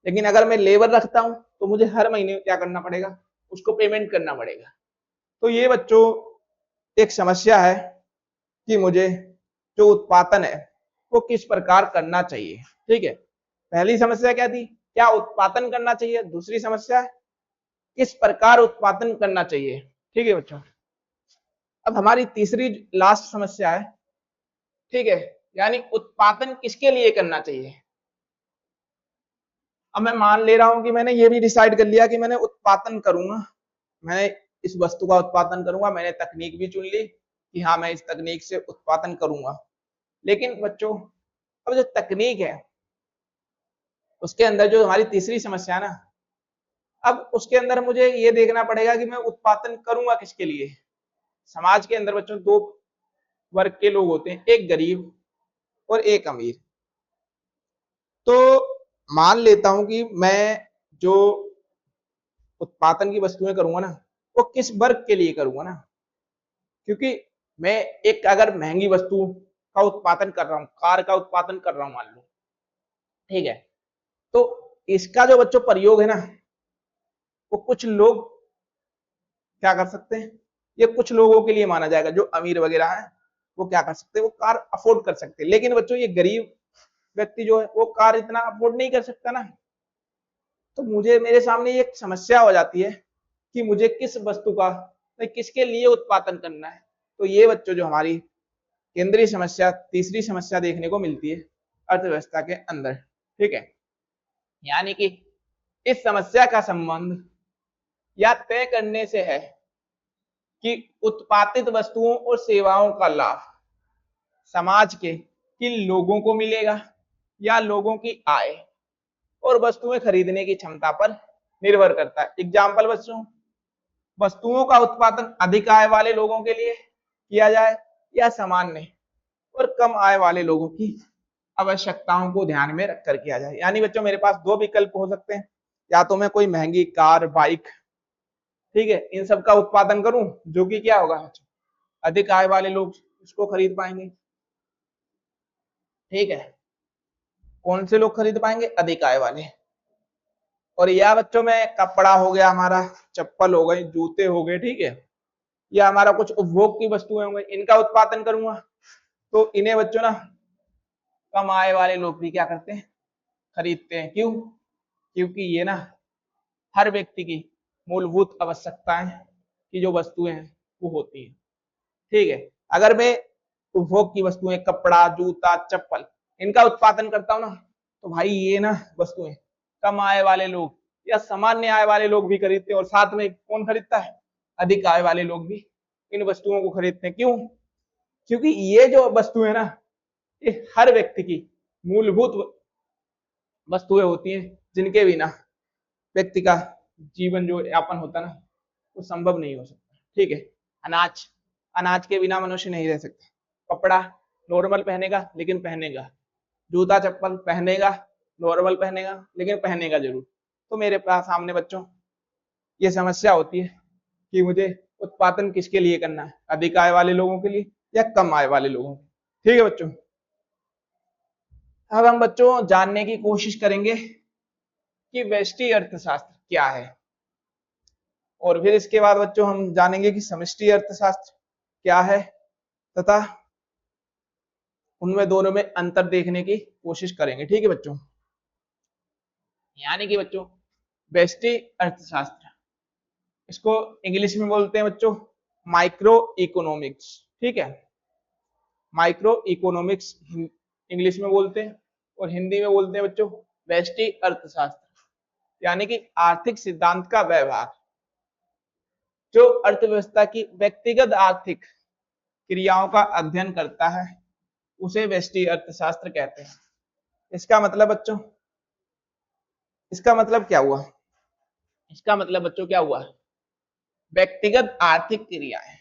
लेकिन अगर मैं लेबर रखता हूं तो मुझे हर महीने क्या करना पड़ेगा, उसको पेमेंट करना पड़ेगा। तो ये बच्चों एक समस्या है कि मुझे जो उत्पादन है वो किस प्रकार करना चाहिए। ठीक है, पहली समस्या क्या थी, क्या उत्पादन करना चाहिए, दूसरी समस्या किस प्रकार उत्पादन करना चाहिए। ठीक है बच्चों, अब हमारी तीसरी लास्ट समस्या है, ठीक है, यानी उत्पादन किसके लिए करना चाहिए। अब मैं मान ले रहा हूं कि मैंने ये भी डिसाइड कर लिया कि मैंने उत्पादन करूंगा, मैंने इस वस्तु का उत्पादन करूंगा, मैंने तकनीक भी चुन ली कि हाँ मैं इस तकनीक से उत्पादन करूंगा। लेकिन बच्चों अब जो तकनीक है उसके अंदर जो हमारी तीसरी समस्या है ना, अब उसके अंदर मुझे ये देखना पड़ेगा कि मैं उत्पादन करूंगा किसके लिए। समाज के अंदर बच्चों दो वर्ग के लोग होते हैं, एक गरीब और एक अमीर। तो मान लेता हूं कि मैं जो उत्पादन की वस्तुएं करूंगा ना वो किस वर्ग के लिए करूंगा ना, क्योंकि मैं एक अगर महंगी वस्तु का उत्पादन कर रहा हूं, कार का उत्पादन कर रहा हूं मान लो, ठीक है, तो इसका जो बच्चों प्रयोग है ना वो कुछ लोग क्या कर सकते हैं, ये कुछ लोगों के लिए माना जाएगा, जो अमीर वगैरह है वो क्या कर सकते हैं, वो कार अफोर्ड कर सकते हैं। लेकिन बच्चों ये गरीब व्यक्ति जो है वो कार इतना अफोर्ड नहीं कर सकता ना। तो मुझे मेरे सामने एक समस्या हो जाती है कि मुझे किस वस्तु का किसके लिए उत्पादन करना है। तो ये बच्चों जो हमारी केंद्रीय समस्या तीसरी समस्या देखने को मिलती है अर्थव्यवस्था के अंदर। ठीक है, यानी कि इस समस्या का संबंध या तय करने से है कि उत्पादित वस्तुओं और सेवाओं का लाभ समाज के किन लोगों को मिलेगा या लोगों की आय और वस्तुएं खरीदने की क्षमता पर निर्भर करता है। एग्जाम्पल बच्चों, वस्तुओं का उत्पादन अधिक आय वाले लोगों के लिए किया जाए या सामान्य और कम आय वाले लोगों की आवश्यकताओं को ध्यान में रखकर किया जाए। यानी बच्चों मेरे पास दो विकल्प हो सकते हैं, या तो मैं कोई महंगी कार बाइक, ठीक है, इन सब का उत्पादन करूं जो कि क्या होगा, अधिक आय वाले लोग इसको खरीद पाएंगे। ठीक है, कौन से लोग खरीद पाएंगे, अधिक आय वाले। और या बच्चों में कपड़ा हो गया हमारा, चप्पल हो गई, जूते हो गए, ठीक है, या हमारा कुछ उपभोग की वस्तुएं हो गई, इनका उत्पादन करूंगा तो इन्हें बच्चों ना कम आय वाले लोग भी क्या करते हैं, खरीदते हैं। क्यों, क्योंकि ये ना हर व्यक्ति की मूलभूत आवश्यकताएं की जो वस्तुएं हैं वो होती है। ठीक है, अगर मैं उपभोग की वस्तुएं कपड़ा जूता चप्पल इनका उत्पादन करता हूं ना, तो भाई ये ना वस्तुएं कम आय वाले लोग या सामान्य आय वाले लोग भी खरीदते हैं। और साथ में कौन खरीदता है, अधिक आय वाले लोग भी इन वस्तुओं को खरीदते हैं। क्यों, क्योंकि ये जो वस्तुएं ना ये हर व्यक्ति की मूलभूत वस्तुएं होती हैं, जिनके बिना व्यक्ति का जीवन जो यापन होता है ना वो संभव नहीं हो सकता। ठीक है, अनाज, अनाज के बिना मनुष्य नहीं रह सकता। कपड़ा नॉर्मल पहनेगा लेकिन पहनेगा, जूता चप्पल पहनेगा, नॉर्मल पहनेगा लेकिन पहनेगा जरूर। तो मेरे पास सामने बच्चों ये समस्या होती है कि मुझे उत्पादन किसके लिए करना है, अधिक आय वाले लोगों के लिए या कम आय वाले लोगों के। ठीक है बच्चों, अब हम बच्चों जानने की कोशिश करेंगे कि व्यष्टि अर्थशास्त्र क्या है, और फिर इसके बाद बच्चों हम जानेंगे कि समष्टि अर्थशास्त्र क्या है तथा उनमें दोनों में अंतर देखने की कोशिश करेंगे। ठीक है बच्चों, यानी कि बच्चों व्यष्टि अर्थशास्त्र, इसको इंग्लिश में बोलते हैं बच्चों माइक्रो इकोनॉमिक्स। ठीक है, माइक्रो इकोनॉमिक्स इंग्लिश में बोलते हैं और हिंदी में बोलते हैं बच्चों व्यष्टि अर्थशास्त्र, यानी कि आर्थिक सिद्धांत का व्यवहार जो अर्थव्यवस्था की व्यक्तिगत आर्थिक क्रियाओं का अध्ययन करता है उसे व्यष्टि अर्थशास्त्र कहते हैं। इसका मतलब बच्चों, इसका मतलब क्या हुआ, इसका मतलब बच्चों क्या हुआ, व्यक्तिगत आर्थिक क्रियाएं।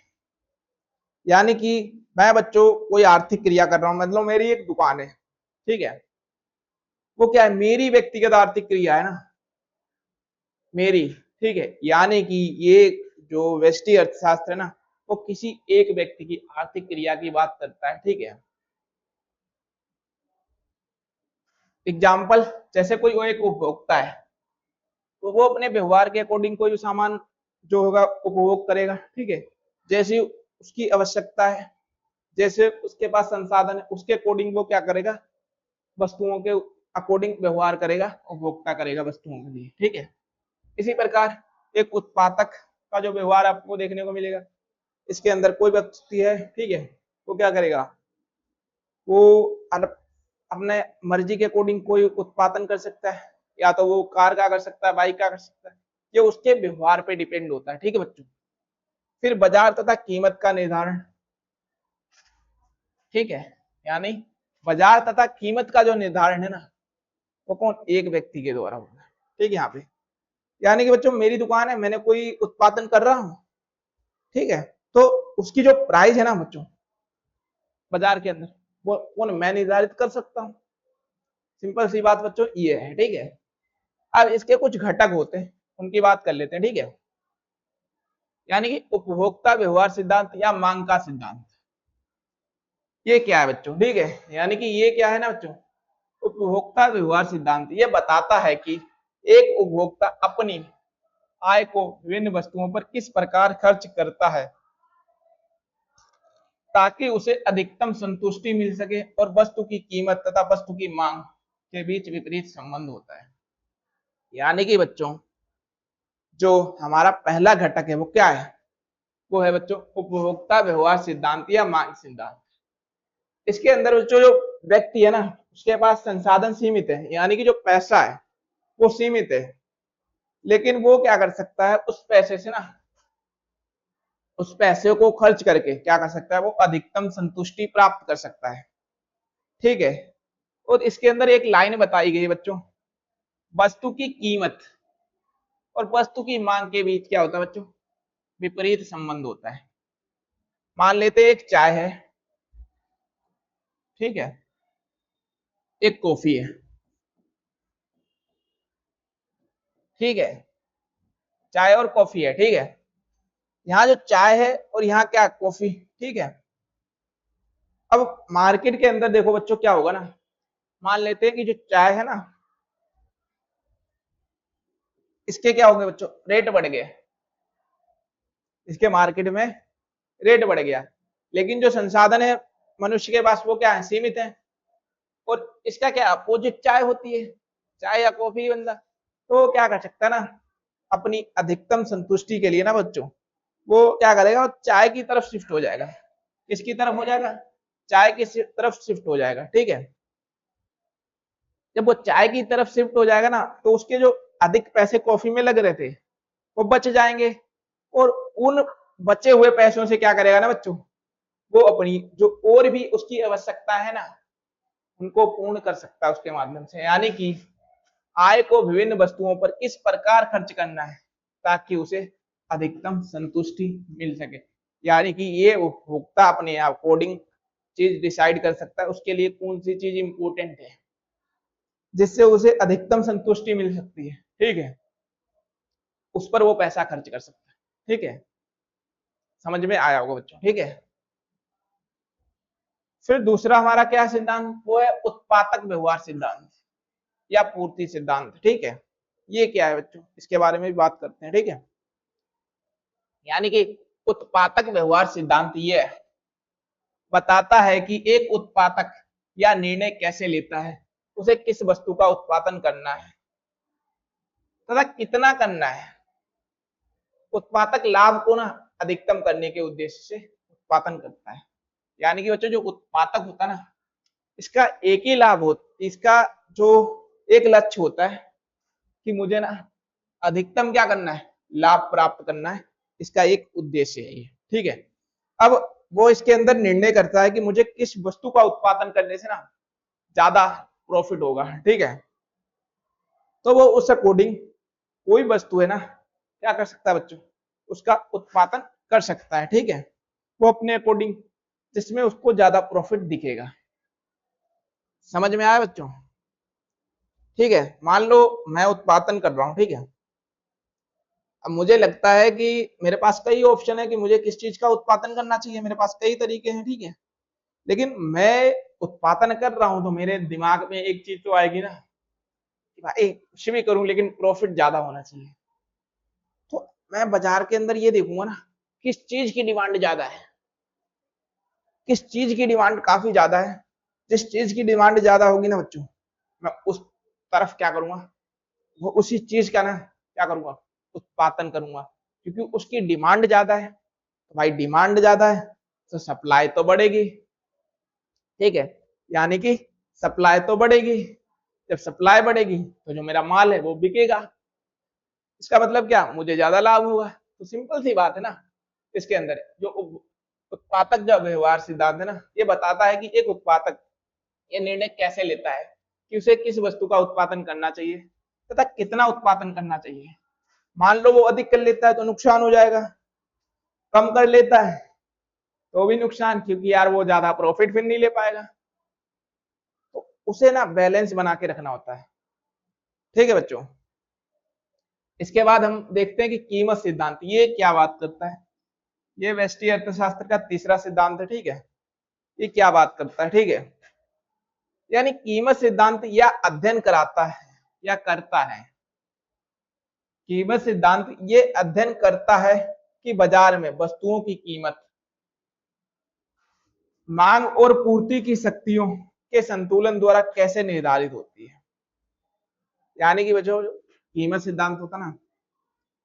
यानी कि मैं बच्चों कोई आर्थिक क्रिया कर रहा हूं, मतलब मेरी एक दुकान है, ठीक है, वो क्या है, मेरी व्यक्तिगत आर्थिक क्रिया है ना, मेरी। ठीक है, यानी कि ये जो व्यष्टि अर्थशास्त्र है ना वो किसी एक व्यक्ति की आर्थिक क्रिया की बात करता है। ठीक है, एग्जाम्पल, जैसे कोई वो एक उपभोक्ता है तो वो अपने व्यवहार के अकॉर्डिंग कोई सामान जो होगा उपभोग करेगा, ठीक है, जैसी उसकी आवश्यकता है, जैसे उसके पास संसाधन है उसके अकॉर्डिंग वो क्या करेगा, वस्तुओं के अकॉर्डिंग व्यवहार करेगा, उपभोक्ता करेगा वस्तुओं के लिए, ठीक है। इसी प्रकार एक उत्पादक का जो व्यवहार आपको देखने को मिलेगा, इसके अंदर कोई व्यक्ति है, ठीक है, वो क्या करेगा, वो अपने मर्जी के अकॉर्डिंग कोई उत्पादन कर सकता है, या तो वो कार का कर सकता है, बाइक का कर सकता है, ये उसके व्यवहार पे डिपेंड होता है, ठीक है बच्चों। फिर बाजार तथा कीमत का निर्धारण, ठीक है, यानी बाजार तथा कीमत का जो निर्धारण है ना, वो कौन, एक व्यक्ति के द्वारा होगा, ठीक है। यहाँ पे यानी कि बच्चों मेरी दुकान है, मैंने कोई उत्पादन कर रहा हूं, ठीक है, तो उसकी जो प्राइस है ना बच्चों बाजार के अंदर, वो कौन, मैं निर्धारित कर सकता हूँ। सिंपल सी बात बच्चों ये है, ठीक है। अब इसके कुछ घटक होते हैं, उनकी बात कर लेते हैं, ठीक है। यानी कि उपभोक्ता व्यवहार सिद्धांत या मांग का सिद्धांत, ये क्या है बच्चों, ठीक है, यानी कि ये क्या है ना बच्चों, उपभोक्ता व्यवहार सिद्धांत ये बताता है कि एक उपभोक्ता अपनी आय को विभिन्न वस्तुओं पर किस प्रकार खर्च करता है ताकि उसे अधिकतम संतुष्टि मिल सके, और वस्तु की कीमत तथा वस्तु की मांग के बीच विपरीत संबंध होता है। यानी कि बच्चों जो हमारा पहला घटक है वो क्या है, वो है बच्चों उपभोक्ता व्यवहार सिद्धांत या मांग सिद्धांत। इसके अंदर बच्चों जो व्यक्ति है ना उसके पास संसाधन सीमित है, यानी कि जो पैसा है वो सीमित है, लेकिन वो क्या कर सकता है, उस पैसे से ना, उस पैसे को खर्च करके क्या कर सकता है, वो अधिकतम संतुष्टि प्राप्त कर सकता है, ठीक है। और इसके अंदर एक लाइन बताई गई बच्चों, वस्तु की कीमत और वस्तु की मांग के बीच क्या होता है बच्चों, विपरीत संबंध होता है। मान लेते एक चाय है, ठीक है, एक कॉफी है, ठीक है, चाय और कॉफी है, ठीक है। यहाँ जो चाय है और यहाँ क्या, कॉफी, ठीक है। अब मार्केट के अंदर देखो बच्चों क्या होगा ना, मान लेते हैं कि जो चाय है ना इसके क्या होंगे बच्चों, रेट बढ़ गए, इसके मार्केट में रेट बढ़ गया, लेकिन जो संसाधन है मनुष्य के पास वो क्या है, सीमित है। और इसका क्या अपोजिट चाय होती है, चाय या कॉफी बंदा, तो वो क्या कर सकता है ना, अपनी अधिकतम संतुष्टि के लिए ना बच्चों वो क्या करेगा, वो चाय की तरफ शिफ्ट हो जाएगा। किसकी तरफ हो जाएगा, चाय की तरफ शिफ्ट हो जाएगा, ठीक है। जब वो चाय की तरफ शिफ्ट हो जाएगा ना तो उसके जो अधिक पैसे कॉफी में लग रहे थे वो बच जाएंगे, और उन बचे हुए पैसों से क्या करेगा ना बच्चों, वो अपनी जो और भी उसकी आवश्यकता है ना उनको पूर्ण कर सकता है उसके माध्यम से। यानी कि आय को विभिन्न वस्तुओं पर किस प्रकार खर्च करना है ताकि उसे अधिकतम संतुष्टि मिल सके। यानी कि ये उपभोक्ता अपने अकॉर्डिंग चीज डिसाइड कर सकता है उसके लिए कौन सी चीज इंपॉर्टेंट है जिससे उसे अधिकतम संतुष्टि मिल सकती है, ठीक है, उस पर वो पैसा खर्च कर सकता है, ठीक है। समझ में आया होगा बच्चों, ठीक है। फिर दूसरा हमारा क्या सिद्धांत, वो है उत्पादक व्यवहार सिद्धांत या पूर्ति सिद्धांत, ठीक है। ये क्या है बच्चों, इसके बारे में भी बात करते हैं, ठीक है। यानी कि उत्पादक व्यवहार सिद्धांत ये बताता है कि एक उत्पादक या निर्णय कैसे लेता है, उसे किस वस्तु का उत्पादन करना है तथा कितना करना है। उत्पादक लाभ को ना अधिकतम करने के उद्देश्य से उत्पादन करता है। यानी कि बच्चों जो उत्पादक होता है ना इसका एक ही लाभ होता, इसका जो एक लक्ष्य होता है कि मुझे ना अधिकतम क्या करना है, लाभ प्राप्त करना है, इसका एक उद्देश्य है ये, ठीक है। अब वो इसके अंदर निर्णय करता है कि मुझे किस वस्तु का उत्पादन करने से ना ज्यादा प्रॉफिट होगा, ठीक है। तो वो उस अकॉर्डिंग कोई वस्तु है ना क्या कर सकता है बच्चों, उसका उत्पादन कर सकता है, ठीक है, वो अपने अकॉर्डिंग जिसमें उसको ज्यादा प्रॉफिट दिखेगा। समझ में आया बच्चों, ठीक है। मान लो मैं उत्पादन कर रहा हूं, ठीक है। अब मुझे लगता है कि मेरे पास कई ऑप्शन है कि मुझे किस चीज का उत्पादन करना चाहिए, मेरे पास कई तरीके हैं, ठीक है। लेकिन मैं उत्पादन कर रहा हूं तो मेरे दिमाग में एक चीज तो आएगी ना कि भाई कुछ भी करूं लेकिन प्रॉफिट ज्यादा होना चाहिए। तो मैं बाजार के अंदर ये देखूंगा ना किस चीज की डिमांड ज्यादा है, किस चीज की डिमांड काफी ज्यादा है। जिस चीज की डिमांड ज्यादा होगी ना बच्चों, मैं उस तरफ क्या करूंगा, वो उसी चीज का ना क्या करूंगा, उत्पादन करूंगा। क्योंकि उसकी डिमांड ज्यादा है, तो भाई डिमांड ज्यादा है तो सप्लाई तो बढ़ेगी, ठीक है। यानी कि सप्लाई तो बढ़ेगी, जब सप्लाई बढ़ेगी तो जो मेरा माल है वो बिकेगा। इसका मतलब क्या, मुझे ज्यादा लाभ होगा। तो सिंपल सी बात है ना। इसके अंदर जो उत्पादक जो व्यवहार सिद्धांत है ना, ये बताता है कि एक उत्पादक ये निर्णय कैसे लेता है कि उसे किस वस्तु का उत्पादन करना चाहिए तथा कितना उत्पादन करना चाहिए। मान लो वो अधिक कर लेता है तो नुकसान हो जाएगा, कम कर लेता है तो भी नुकसान, क्योंकि यार वो ज्यादा प्रॉफिट फिर नहीं ले पाएगा। तो उसे ना बैलेंस बना के रखना होता है, ठीक है बच्चों। इसके बाद हम देखते हैं कि कीमत सिद्धांत ये क्या बात करता है। ये व्यष्टि अर्थशास्त्र का तीसरा सिद्धांत है, ठीक है। ये क्या बात करता है, ठीक है। यानी कीमत सिद्धांत या अध्ययन कराता है या करता है, कीमत सिद्धांत ये अध्ययन करता है कि बाजार में वस्तुओं की कीमत मांग और पूर्ति की शक्तियों के संतुलन द्वारा कैसे निर्धारित होती है। यानी कि बच्चों कीमत सिद्धांत होता ना,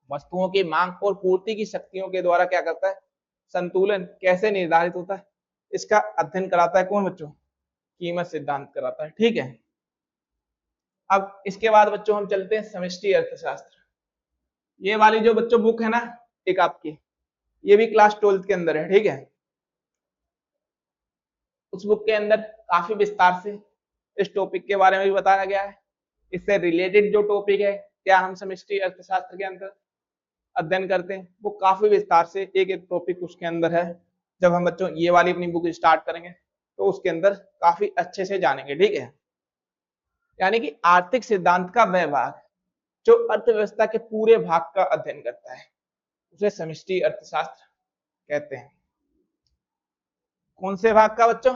वस्तुओं की मांग और पूर्ति की शक्तियों के द्वारा क्या करता है, संतुलन कैसे निर्धारित होता है, इसका अध्ययन कराता है कौन बच्चों, कीमत सिद्धांत कराता है, ठीक है। अब इसके बाद बच्चों हम चलते हैं समष्टि अर्थशास्त्र। ये वाली जो बच्चों बुक है ना एक आपकी, ये भी क्लास 12th के अंदर है, ठीक है। उस बुक के अंदर काफी विस्तार से इस टॉपिक के बारे में भी बताया गया है। इससे रिलेटेड जो टॉपिक है क्या हम समष्टि अर्थशास्त्र के अंदर अध्ययन करते हैं, वो काफी विस्तार से एक एक टॉपिक उसके अंदर है। जब हम बच्चों ये वाली अपनी बुक स्टार्ट करेंगे तो उसके अंदर काफी अच्छे से जानेंगे, ठीक है। यानी कि आर्थिक सिद्धांत का वह भाग जो अर्थव्यवस्था के पूरे भाग का अध्ययन करता है उसे समष्टि अर्थशास्त्र कहते हैं। कौन से भाग का बच्चों,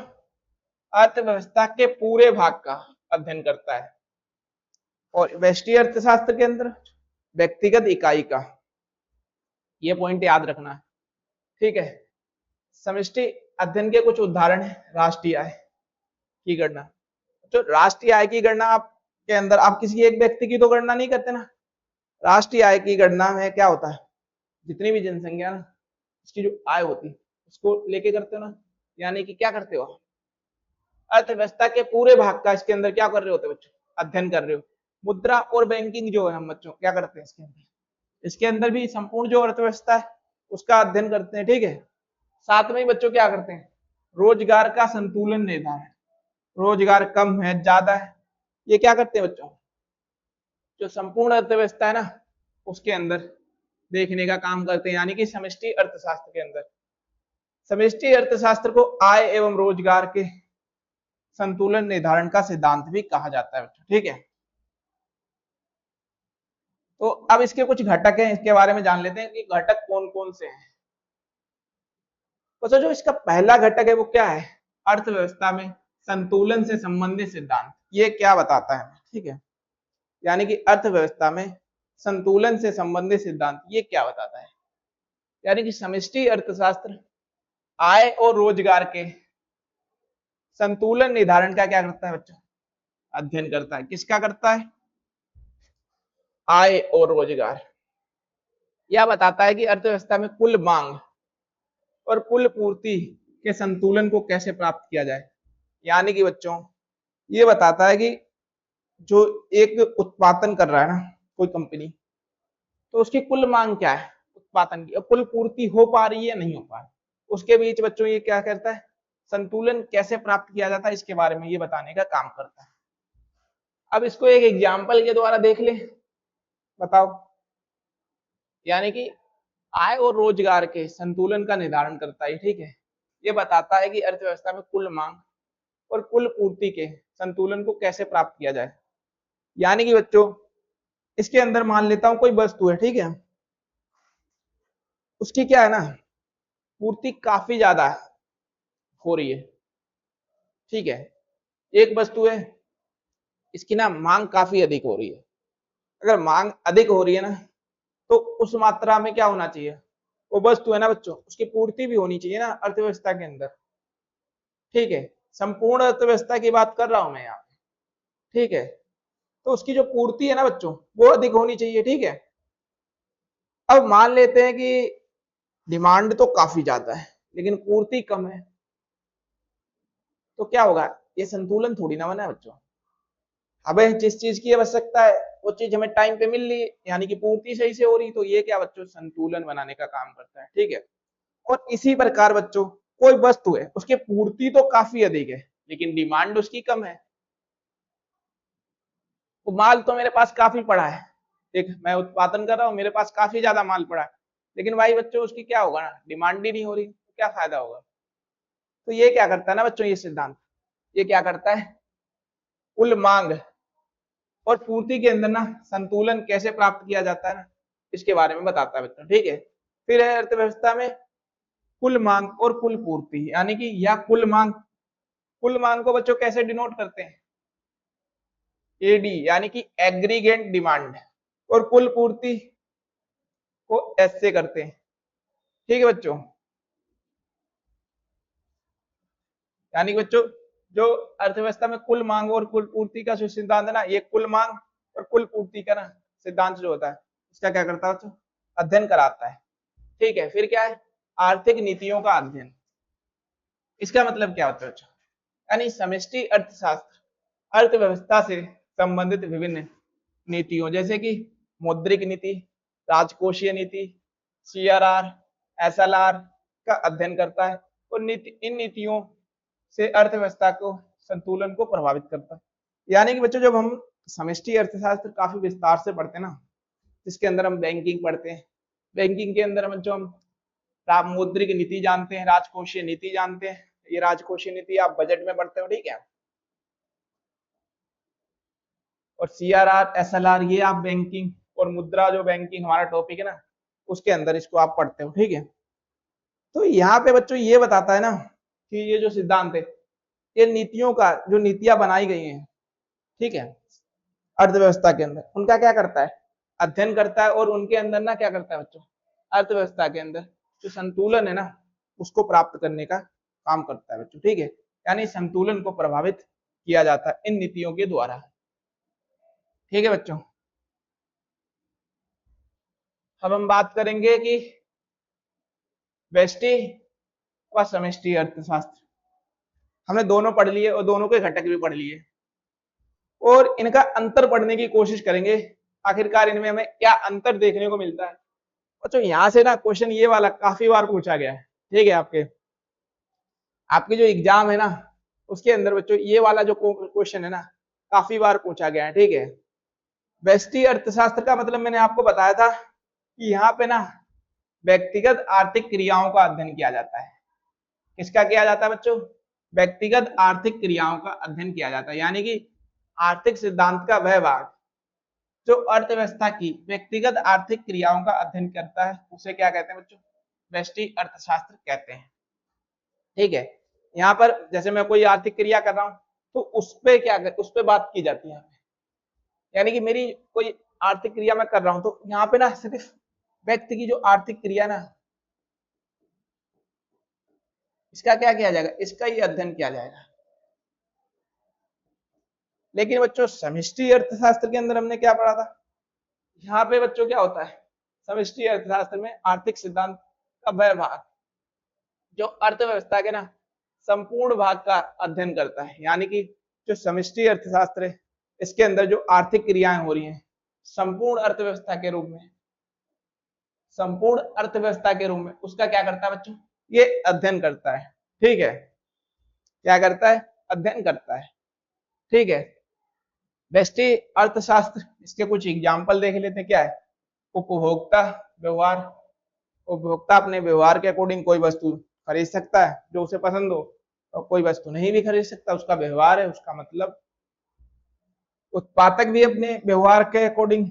अर्थव्यवस्था के पूरे भाग का अध्ययन करता है। और व्यष्टि अर्थशास्त्र के अंदर व्यक्तिगत इकाई का, ये पॉइंट याद रखना है, ठीक है। समष्टि अध्ययन के कुछ उदाहरण है, राष्ट्रीय आय की गणना। जो राष्ट्रीय आय की गणना आप के अंदर आप किसी एक व्यक्ति की तो गणना नहीं करते ना। राष्ट्रीय आय की गणना में क्या होता है, जितनी भी जनसंख्या ना इसकी जो आय होती है उसको लेके करते हो ना। यानी कि क्या करते हो, अर्थव्यवस्था के पूरे भाग का इसके अंदर क्या कर रहे होते हो बच्चों, अध्ययन कर रहे हो। मुद्रा और बैंकिंग जो है हम बच्चों क्या करते हैं इसके अंदर भी संपूर्ण जो अर्थव्यवस्था है उसका अध्ययन करते हैं, ठीक है। साथ में ही बच्चों क्या करते हैं, रोजगार का संतुलन निर्धारण, रोजगार कम है ज्यादा है, ये क्या करते हैं बच्चों, जो संपूर्ण अर्थव्यवस्था है ना उसके अंदर देखने का काम करते हैं। यानी कि समष्टि अर्थशास्त्र के अंदर, समष्टि अर्थशास्त्र को आय एवं रोजगार के संतुलन निर्धारण का सिद्धांत भी कहा जाता है बच्चों, ठीक है। तो अब इसके कुछ घटक हैं, इसके बारे में जान लेते हैं कि घटक कौन कौन से हैं। तो जो इसका पहला घटक है वो क्या है, अर्थव्यवस्था में संतुलन से संबंधित सिद्धांत। ये क्या बताता है, ठीक है। यानी कि अर्थव्यवस्था में संतुलन से संबंधित सिद्धांत ये क्या बताता है। यानी कि समष्टि अर्थशास्त्र आय और रोजगार के संतुलन निर्धारण का क्या करता है बच्चों, अध्ययन करता है। किसका करता है, आय और रोजगार। यह बताता है कि अर्थव्यवस्था में कुल मांग और कुल पूर्ति के संतुलन को कैसे प्राप्त किया जाए। यानी कि बच्चों ये बताता है कि जो एक उत्पादन कर रहा है ना कोई कंपनी, तो उसकी कुल मांग क्या है उत्पादन की, और कुल पूर्ति हो पा रही है नहीं हो पा रही, उसके बीच बच्चों ये क्या करता है, संतुलन कैसे प्राप्त किया जाता है इसके बारे में ये बताने का काम करता है। अब इसको एक एग्जाम्पल के द्वारा देख ले, बताओ। यानी कि आय और रोजगार के संतुलन का निर्धारण करता है, ठीक है। ये बताता है कि अर्थव्यवस्था में कुल मांग और कुल पूर्ति के संतुलन को कैसे प्राप्त किया जाए। यानी कि बच्चों इसके अंदर मान लेता हूं कोई वस्तु है, ठीक है, उसकी क्या है ना पूर्ति काफी ज्यादा हो रही है, ठीक है, एक वस्तु है, इसकी ना मांग काफी अधिक हो रही है। अगर मांग अधिक हो रही है ना, तो उस मात्रा में क्या होना चाहिए, वो वस्तु है ना बच्चों, उसकी पूर्ति भी होनी चाहिए ना अर्थव्यवस्था के अंदर। ठीक है, संपूर्ण अर्थव्यवस्था की बात कर रहा हूं मैं यहाँ पे। ठीक है, तो उसकी जो पूर्ति है ना बच्चों, वो अधिक होनी चाहिए। ठीक है, अब मान लेते हैं कि डिमांड तो काफी ज्यादा है लेकिन पूर्ति कम है, तो क्या होगा, ये संतुलन थोड़ी ना बना है बच्चों। हमें जिस चीज की आवश्यकता है वो चीज हमें टाइम पे मिल रही है, यानी कि पूर्ति सही से हो रही, तो ये क्या बच्चों, संतुलन बनाने का काम करता है। ठीक है, और इसी प्रकार बच्चों, कोई वस्तु है, उसकी पूर्ति तो काफी अधिक है लेकिन डिमांड उसकी कम है। तो माल तो मेरे पास काफी पड़ा है, देख मैं उत्पादन कर रहा हूँ, मेरे पास काफी ज्यादा माल पड़ा है, लेकिन भाई बच्चों उसकी क्या होगा ना, डिमांड ही नहीं हो रही, तो क्या फायदा होगा। तो ये क्या करता है ना बच्चों, ये सिद्धांत ये क्या करता है, कुल मांग और पूर्ति के अंदर ना संतुलन कैसे प्राप्त किया जाता है ना, इसके बारे में बताता है बच्चों। ठीक है, फिर है अर्थव्यवस्था में कुल मांग और कुल पूर्ति, यानी कि या कुल मांग को बच्चों कैसे डिनोट करते हैं, एडी, यानी कि एग्रीगेट डिमांड, और कुल पूर्ति को एस से करते हैं। ठीक है बच्चों, यानी कि बच्चों जो अर्थव्यवस्था में कुल मांग और कुल पूर्ति का जो सिद्धांत है ना, ये कुल मांग और कुल पूर्ति का ना सिद्धांत जो होता है, इसका क्या करता है बच्चों, अध्ययन कराता है। ठीक है, फिर क्या है, आर्थिक नीतियों का अध्ययन। इसका मतलब क्या होता है बच्चों, यानी समष्टि अर्थशास्त्र अर्थव्यवस्था से संबंधित विभिन्न नीतियों, जैसे कि मौद्रिक नीति, राजकोषीय नीति, सीआरआर, एसएलआर का अध्ययन करता है, और इन नीतियों से अर्थव्यवस्था को संतुलन को प्रभावित करता है। यानी कि बच्चों जब हम समष्टि अर्थशास्त्र काफी विस्तार से पढ़ते हैं ना, जिसके अंदर हम बैंकिंग पढ़ते हैं, बैंकिंग के अंदर हम जो हम मौद्रिक नीति जानते हैं, राजकोषीय नीति जानते हैं, ये राजकोषीय नीति आप बजट में पढ़ते हो। ठीक है, और सीआरआर, एसएलआर ये आप बैंकिंग और मुद्रा जो बैंकिंग हमारा टॉपिक है ना, उसके अंदर इसको आप पढ़ते हो। ठीक है, तो यहाँ पे बच्चों ये बताता है ना कि ये जो सिद्धांत है, ये नीतियों का, जो नीतियां बनाई गई हैं, ठीक है, अर्थव्यवस्था के अंदर उनका क्या करता है, अध्ययन करता है, और उनके अंदर ना क्या करता है बच्चों, अर्थव्यवस्था के अंदर जो संतुलन है ना, उसको प्राप्त करने का काम करता है बच्चों। ठीक है, यानी संतुलन को प्रभावित किया जाता है इन नीतियों के द्वारा। ठीक है बच्चों, अब हम बात करेंगे कि व्यष्टि व समष्टि अर्थशास्त्र। हमने दोनों पढ़ लिए और दोनों के घटक भी पढ़ लिए, और इनका अंतर पढ़ने की कोशिश करेंगे, आखिरकार इनमें हमें क्या अंतर देखने को मिलता है। बच्चों यहाँ से ना क्वेश्चन ये वाला काफी बार पूछा गया है। ठीक है, आपके आपके जो एग्जाम है ना, उसके अंदर बच्चों ये वाला जो क्वेश्चन है ना, काफी बार पूछा गया है। ठीक है, व्यष्टि अर्थशास्त्र का मतलब मैंने आपको बताया था कि यहाँ पे ना व्यक्तिगत आर्थिक क्रियाओं का अध्ययन किया जाता है। किसका किया जाता है बच्चों, व्यक्तिगत आर्थिक क्रियाओं का अध्ययन किया जाता है, यानी कि आर्थिक सिद्धांत का वह भाग जो अर्थव्यवस्था की व्यक्तिगत आर्थिक क्रियाओं का अध्ययन करता है, उसे क्या कहते हैं बच्चों, व्यष्टि अर्थशास्त्र कहते हैं। ठीक है, यहाँ पर जैसे मैं कोई आर्थिक क्रिया कर रहा हूँ, तो उस पे क्या उस पे बात की जाती है, यानी कि मेरी कोई आर्थिक क्रिया मैं कर रहा हूँ, तो यहाँ पे ना सिर्फ व्यक्ति की जो आर्थिक क्रिया ना, इसका क्या किया जाएगा, इसका ही अध्ययन किया जाएगा। लेकिन बच्चों समष्टि अर्थशास्त्र के अंदर हमने क्या पढ़ा था, यहाँ पे बच्चों क्या होता है, समष्टि अर्थशास्त्र में आर्थिक सिद्धांत का वह भाग जो अर्थव्यवस्था के ना संपूर्ण भाग का अध्ययन करता है, यानी कि जो समष्टि अर्थशास्त्र है, इसके अंदर जो आर्थिक क्रियाएं हो रही हैं संपूर्ण अर्थव्यवस्था के रूप में, संपूर्ण अर्थव्यवस्था के रूप में, उसका क्या करता है बच्चों, ये अध्ययन करता है। ठीक है, क्या करता है, अध्ययन करता है। ठीक है, व्यष्टि अर्थशास्त्र, इसके कुछ एग्जाम्पल देख लेते हैं। क्या है, उपभोक्ता व्यवहार, उपभोक्ता अपने व्यवहार के अकॉर्डिंग कोई वस्तु खरीद सकता है जो उसे पसंद हो, और कोई वस्तु नहीं भी खरीद सकता, उसका व्यवहार है, उसका मतलब। उत्पादक भी अपने व्यवहार के अकॉर्डिंग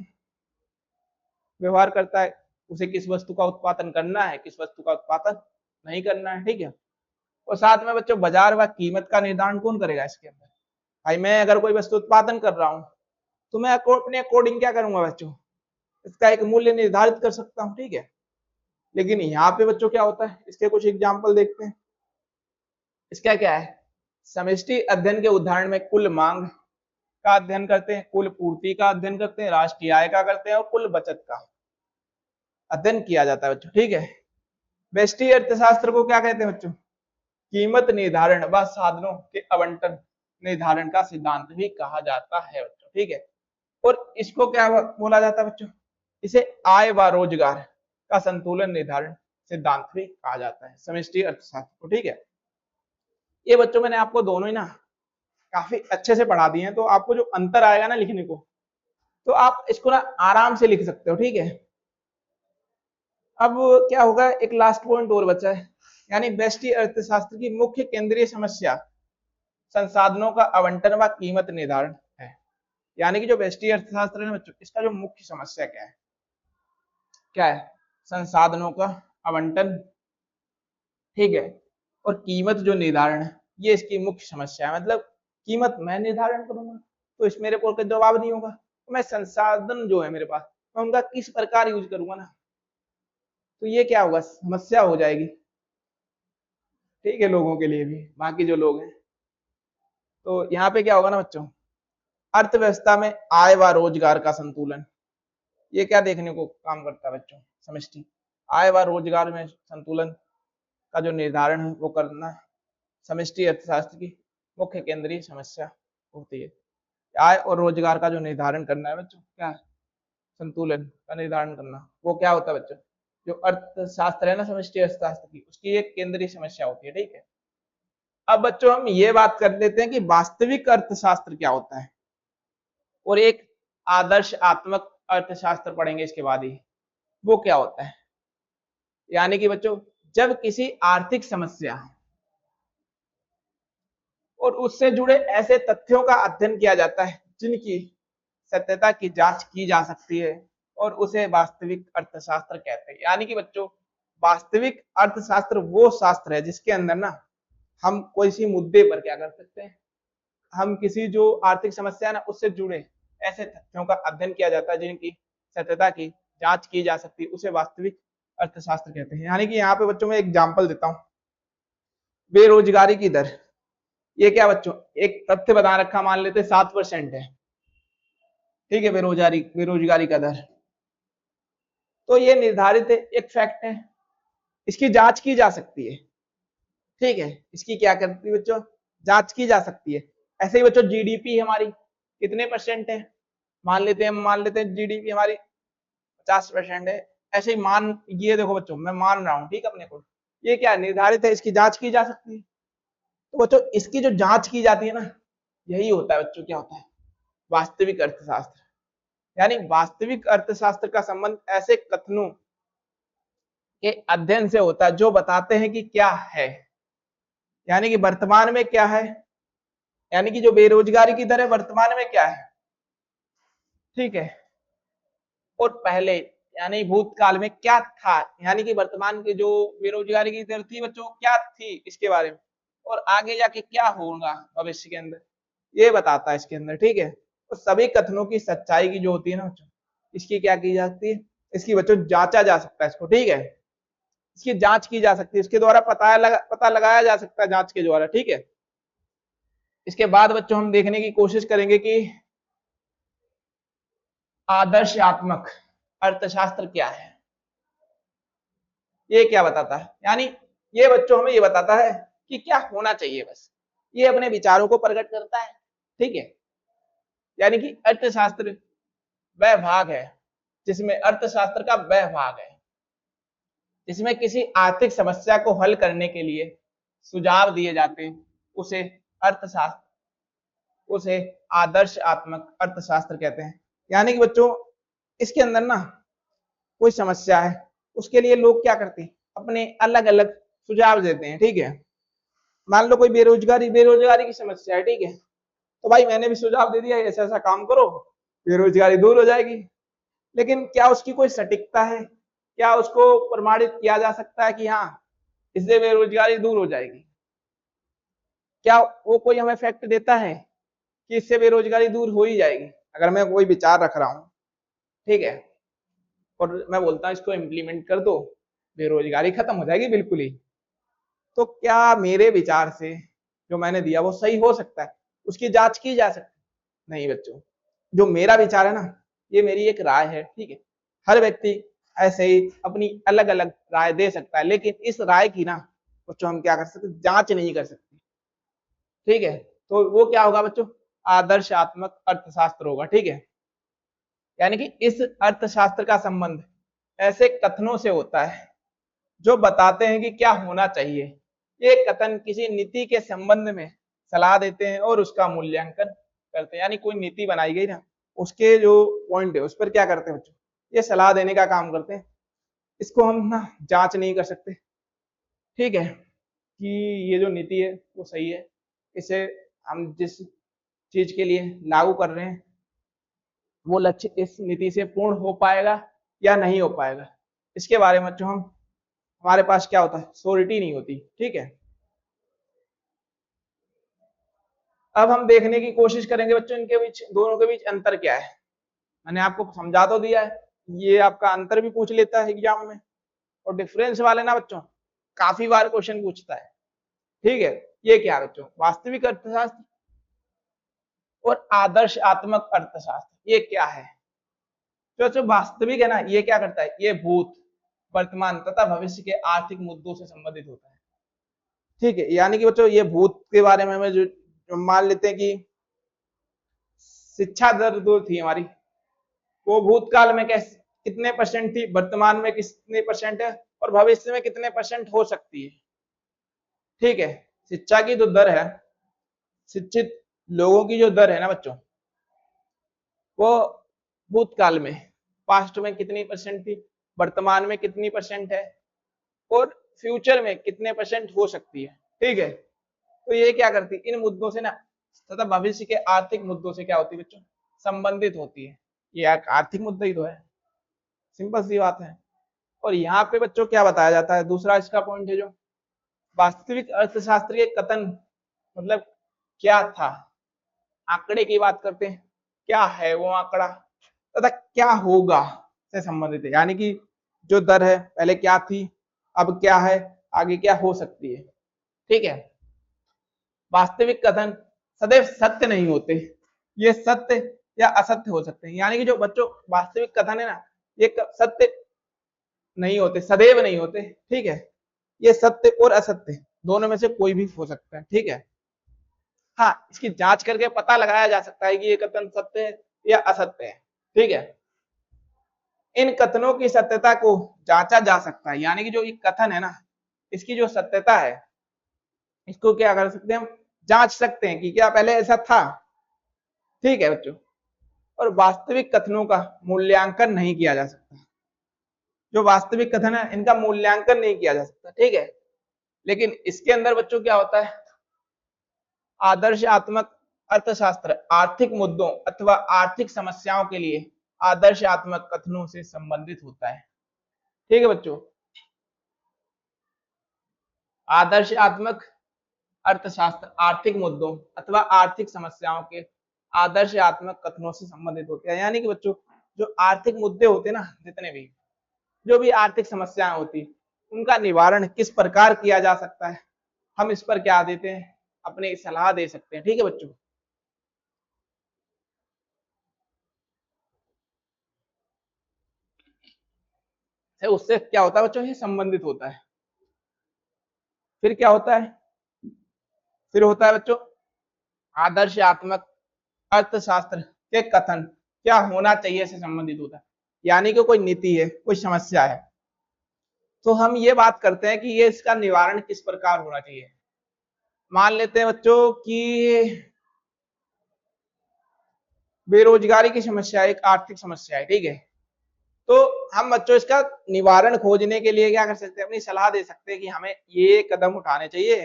व्यवहार करता है, उसे किस वस्तु का उत्पादन करना है, किस वस्तु का उत्पादन नहीं करना है। ठीक है, और साथ में बच्चों बाजार व कीमत का निर्धारण कौन करेगा इसके अंदर? भाई मैं अगर कोई वस्तु उत्पादन कर रहा हूं तो मैं अपने अकॉर्डिंग क्या करूंगा बच्चों, इसका एक मूल्य निर्धारित कर सकता हूं, ठीक है। लेकिन यहाँ पे बच्चों क्या होता है, इसके कुछ एग्जाम्पल देखते हैं। इसका क्या है, समष्टि अध्ययन के उदाहरण में कुल मांग का अध्ययन करते हैं, कुल पूर्ति का अध्ययन करते हैं, राष्ट्रीय आय का करते हैं और कुल बचत का अध्ययन किया जाता है बच्चों, ठीक है। व्यष्टि अर्थशास्त्र को क्या कहते हैं बच्चों, कीमत निर्धारण व साधनों के आवंटन निर्धारण का सिद्धांत भी कहा जाता है बच्चों, ठीक है। और इसको क्या बोला जाता है बच्चों, इसे आय व रोजगार का संतुलन निर्धारण सिद्धांत भी कहा जाता है, समष्टि अर्थशास्त्र को, ठीक है। ये बच्चों मैंने आपको दोनों ही ना काफी अच्छे से पढ़ा दिए हैं, तो आपको जो अंतर आएगा ना लिखने को, तो आप इसको ना आराम से लिख सकते हो, ठीक है। अब क्या होगा, एक लास्ट पॉइंट और बचा है, यानी व्यष्टि अर्थशास्त्र की मुख्य केंद्रीय समस्या संसाधनों का आवंटन व कीमत निर्धारण है। यानी कि जो व्यष्टि अर्थशास्त्र है बच्चों, इसका जो मुख्य समस्या क्या है, संसाधनों का आवंटन, ठीक है, और कीमत जो निर्धारण है, ये इसकी मुख्य समस्या है। मतलब कीमत मैं निर्धारण करूंगा तो इस मेरे को जवाब नहीं होगा, तो मैं संसाधन जो है मेरे पास, मैं उनका किस प्रकार यूज करूंगा ना, तो ये क्या होगा, समस्या हो जाएगी, ठीक है, लोगों के लिए भी, बाकी जो लोग हैं। तो यहाँ पे क्या होगा ना बच्चों, अर्थव्यवस्था में आय व रोजगार का संतुलन, ये क्या देखने को काम करता है बच्चों, समष्टि आय व रोजगार में संतुलन का जो निर्धारण है वो करना समष्टि अर्थशास्त्र की मुख्य केंद्रीय समस्या होती है। आय और रोजगार का जो निर्धारण करना है बच्चों, क्या संतुलन का निर्धारण करना, वो क्या होता है बच्चों, जो अर्थशास्त्र है ना समष्टि अर्थशास्त्र की, उसकी एक केंद्रीय समस्या होती है, ठीक है। अब बच्चों हम ये बात कर लेते हैं कि वास्तविक अर्थशास्त्र क्या होता है, और एक आदर्शात्मक अर्थशास्त्र पढ़ेंगे इसके बाद ही, वो क्या होता है। यानी कि बच्चों जब किसी आर्थिक समस्या और उससे जुड़े ऐसे तथ्यों का अध्ययन किया जाता है जिनकी सत्यता की जांच की जा सकती है, और उसे वास्तविक अर्थशास्त्र कहते हैं। यानी कि बच्चों वास्तविक अर्थशास्त्र वो शास्त्र है जिसके अंदर ना हम कोई सी मुद्दे पर क्या कर सकते हैं, हम किसी जो आर्थिक समस्या है ना उससे जुड़े ऐसे तथ्यों का अध्ययन किया जाता है जिनकी सत्यता की जांच की जा सकती है, उसे वास्तविक अर्थशास्त्र कहते हैं। यानी कि यहाँ पे बच्चों में एग्जाम्पल देता हूं, बेरोजगारी की दर, ये क्या बच्चों, एक तथ्य बता रखा, मान लेते 7% है, ठीक है, बेरोजगारी का दर, तो ये निर्धारित है, एक फैक्ट है, इसकी जांच की जा सकती है, ठीक है, इसकी क्या करती है बच्चों, जांच की जा सकती है। ऐसे ही बच्चों जीडीपी हमारी कितने परसेंट है, मान लेते हैं जीडीपी हमारी 50% है, ऐसे ही मान, ये देखो बच्चों मैं मान रहा हूं, ठीक है, अपने को, ये क्या निर्धारित है, इसकी जांच की जा सकती है। तो बच्चों इसकी जो जांच की जाती है ना, यही होता है बच्चों, क्या होता है, वास्तविक अर्थशास्त्र। यानी वास्तविक अर्थशास्त्र का संबंध ऐसे कथनों के अध्ययन से होता है जो बताते हैं कि क्या है, यानी कि वर्तमान में क्या है, यानी कि जो बेरोजगारी की दर है वर्तमान में क्या है, ठीक है, और पहले यानी भूतकाल में क्या था, यानी कि वर्तमान की जो बेरोजगारी की दर थी बच्चों क्या थी इसके बारे में, और आगे जाके क्या होगा भविष्य के अंदर, ये बताता है इसके अंदर, ठीक है। तो सभी कथनों की सच्चाई की जो होती है ना बच्चों, इसकी क्या की जाती है, इसकी बच्चों जांचा जा सकता है इसको, ठीक है, इसकी जांच की जा सकती है, इसके द्वारा पता लगाया जा सकता है जांच के द्वारा, ठीक है। इसके बाद बच्चों हम देखने की कोशिश करेंगे कि आदर्शात्मक अर्थशास्त्र क्या है, ये क्या बताता है। यानी ये बच्चों हमें ये बताता है कि क्या होना चाहिए, बस ये अपने विचारों को प्रकट करता है, ठीक है। यानी कि अर्थशास्त्र वह भाग है जिसमें अर्थशास्त्र का वह भाग है जिसमें किसी आर्थिक समस्या को हल करने के लिए सुझाव दिए जाते हैं, उसे अर्थशास्त्र, उसे आदर्शात्मक अर्थशास्त्र कहते हैं। यानी कि बच्चों इसके अंदर ना कोई समस्या है, उसके लिए लोग क्या करते हैं, अपने अलग अलग सुझाव देते हैं, ठीक है। मान लो कोई बेरोजगारी की समस्या है, ठीक है, तो भाई मैंने भी सुझाव दे दिया ऐसा ऐसा काम करो, बेरोजगारी दूर हो जाएगी। लेकिन क्या उसकी कोई सटीकता है, क्या उसको प्रमाणित किया जा सकता है कि हाँ इससे बेरोजगारी दूर हो जाएगी, क्या वो कोई हमें फैक्ट देता है कि इससे बेरोजगारी दूर हो ही जाएगी? अगर मैं कोई विचार रख रहा हूं, ठीक है, और मैं बोलता हूं इसको इम्प्लीमेंट कर दो, बेरोजगारी खत्म हो जाएगी बिल्कुल ही, तो क्या मेरे विचार से जो मैंने दिया वो सही हो सकता है? उसकी जांच की जा सकती है? नहीं बच्चों, जो मेरा विचार है ना, ये मेरी एक राय है, ठीक है। हर व्यक्ति ऐसे ही अपनी अलग अलग राय दे सकता है, लेकिन इस राय की ना बच्चों हम क्या कर सकते, जांच नहीं कर सकते, ठीक है। तो वो क्या होगा बच्चों, आदर्शात्मक अर्थशास्त्र होगा, ठीक है। यानी कि इस अर्थशास्त्र का संबंध ऐसे कथनों से होता है जो बताते हैं कि क्या होना चाहिए। ये कथन किसी नीति के संबंध में सलाह देते हैं और उसका मूल्यांकन करते हैं। यानी कोई नीति बनाई गई ना, उसके जो पॉइंट है उस पर क्या करते हैं बच्चों, ये सलाह देने का काम करते हैं। इसको हम ना जांच नहीं कर सकते, ठीक है, कि ये जो नीति है वो सही है, इसे हम जिस चीज के लिए लागू कर रहे हैं वो लक्ष्य इस नीति से पूर्ण हो पाएगा या नहीं हो पाएगा, इसके बारे में जो हम हमारे पास क्या होता है, श्योरिटी नहीं होती, ठीक है। अब हम देखने की कोशिश करेंगे बच्चों इनके बीच, दोनों के बीच अंतर क्या है। मैंने आपको समझा तो दिया है, ये आपका अंतर भी पूछ लेता है एग्जाम में, और डिफरेंस वाले ना बच्चों काफी बार क्वेश्चन पूछता है, ठीक है। ये क्या है बच्चों, वास्तविक अर्थशास्त्र और आदर्शात्मक अर्थशास्त्र, ये क्या है? जो वास्तविक है ना, ये क्या करता है, ये भूत, वर्तमान तथा भविष्य के आर्थिक मुद्दों से संबंधित होता है, ठीक है। यानी कि बच्चों ये भूत के बारे में हमें जो मान लेते हैं कि शिक्षा दर जो थी हमारी, वो भूतकाल में कैसे कितने परसेंट थी, वर्तमान में कितने परसेंट है, और भविष्य में कितने परसेंट हो सकती है, ठीक है। शिक्षा की जो दर है, शिक्षित लोगों की जो दर है ना बच्चों, वो भूतकाल में पास्ट में कितनी परसेंट थी, वर्तमान में कितनी परसेंट है, और फ्यूचर में कितने परसेंट हो सकती है, ठीक है। तो ये क्या करती है, इन मुद्दों से ना तथा भविष्य के आर्थिक मुद्दों से क्या होती है बच्चों, संबंधित होती है। ये आर्थिक मुद्दा ही तो है, सिंपल सी बात है। और यहाँ पे बच्चों क्या बताया जाता है, दूसरा इसका पॉइंट है जो वास्तविक अर्थशास्त्र के कथन मतलब क्या था, आंकड़े की बात करते हैं, क्या है वो आंकड़ा तथा क्या होगा से संबंधित है। यानी कि जो दर है पहले क्या थी, अब क्या है, आगे क्या हो सकती है, ठीक है। वास्तविक कथन सदैव सत्य नहीं होते, ये सत्य या असत्य हो सकते हैं। यानी कि जो बच्चों वास्तविक कथन है ना, ये सत्य नहीं होते, सदैव नहीं होते, ठीक है। ये सत्य और असत्य दोनों में से कोई भी हो सकता है, ठीक है। हाँ, इसकी जांच करके पता लगाया जा सकता है कि ये कथन सत्य है या असत्य है, ठीक है। इन कथनों की सत्यता को जांचा जा सकता है, यानी कि जो ये कथन है ना, इसकी जो सत्यता है, इसको क्या कर सकते हैं हम, जांच सकते हैं कि क्या पहले ऐसा था, ठीक है बच्चों। और वास्तविक कथनों का मूल्यांकन नहीं किया जा सकता, जो वास्तविक कथन है इनका मूल्यांकन नहीं किया जा सकता, ठीक है। लेकिन इसके अंदर बच्चों क्या होता है, आदर्शात्मक अर्थशास्त्र आर्थिक मुद्दों अथवा आर्थिक समस्याओं के लिए आदर्शात्मक कथनों से संबंधित होता है, ठीक है बच्चों। आदर्शात्मक अर्थशास्त्र आर्थिक मुद्दों अथवा आर्थिक समस्याओं के आदर्शात्मक कथनों से संबंधित होते हैं। यानी कि बच्चों जो आर्थिक मुद्दे होते हैं ना, जितने भी जो भी आर्थिक समस्याएं होती, उनका निवारण किस प्रकार किया जा सकता है, हम इस पर क्या देते हैं, अपनी सलाह दे सकते हैं, ठीक है बच्चों। उससे क्या होता है बच्चों, ये संबंधित होता है। फिर क्या होता है, फिर होता है बच्चों आदर्शात्मक अर्थशास्त्र के कथन क्या होना चाहिए से संबंधित होता है। यानी कि कोई नीति है, कोई समस्या है, तो हम ये बात करते हैं कि ये इसका निवारण किस प्रकार होना चाहिए। मान लेते हैं बच्चों कि बेरोजगारी की समस्या एक आर्थिक समस्या है, ठीक है। तो हम बच्चों इसका निवारण खोजने के लिए क्या कर सकते हैं, अपनी सलाह दे सकते हैं कि हमें ये कदम उठाने चाहिए,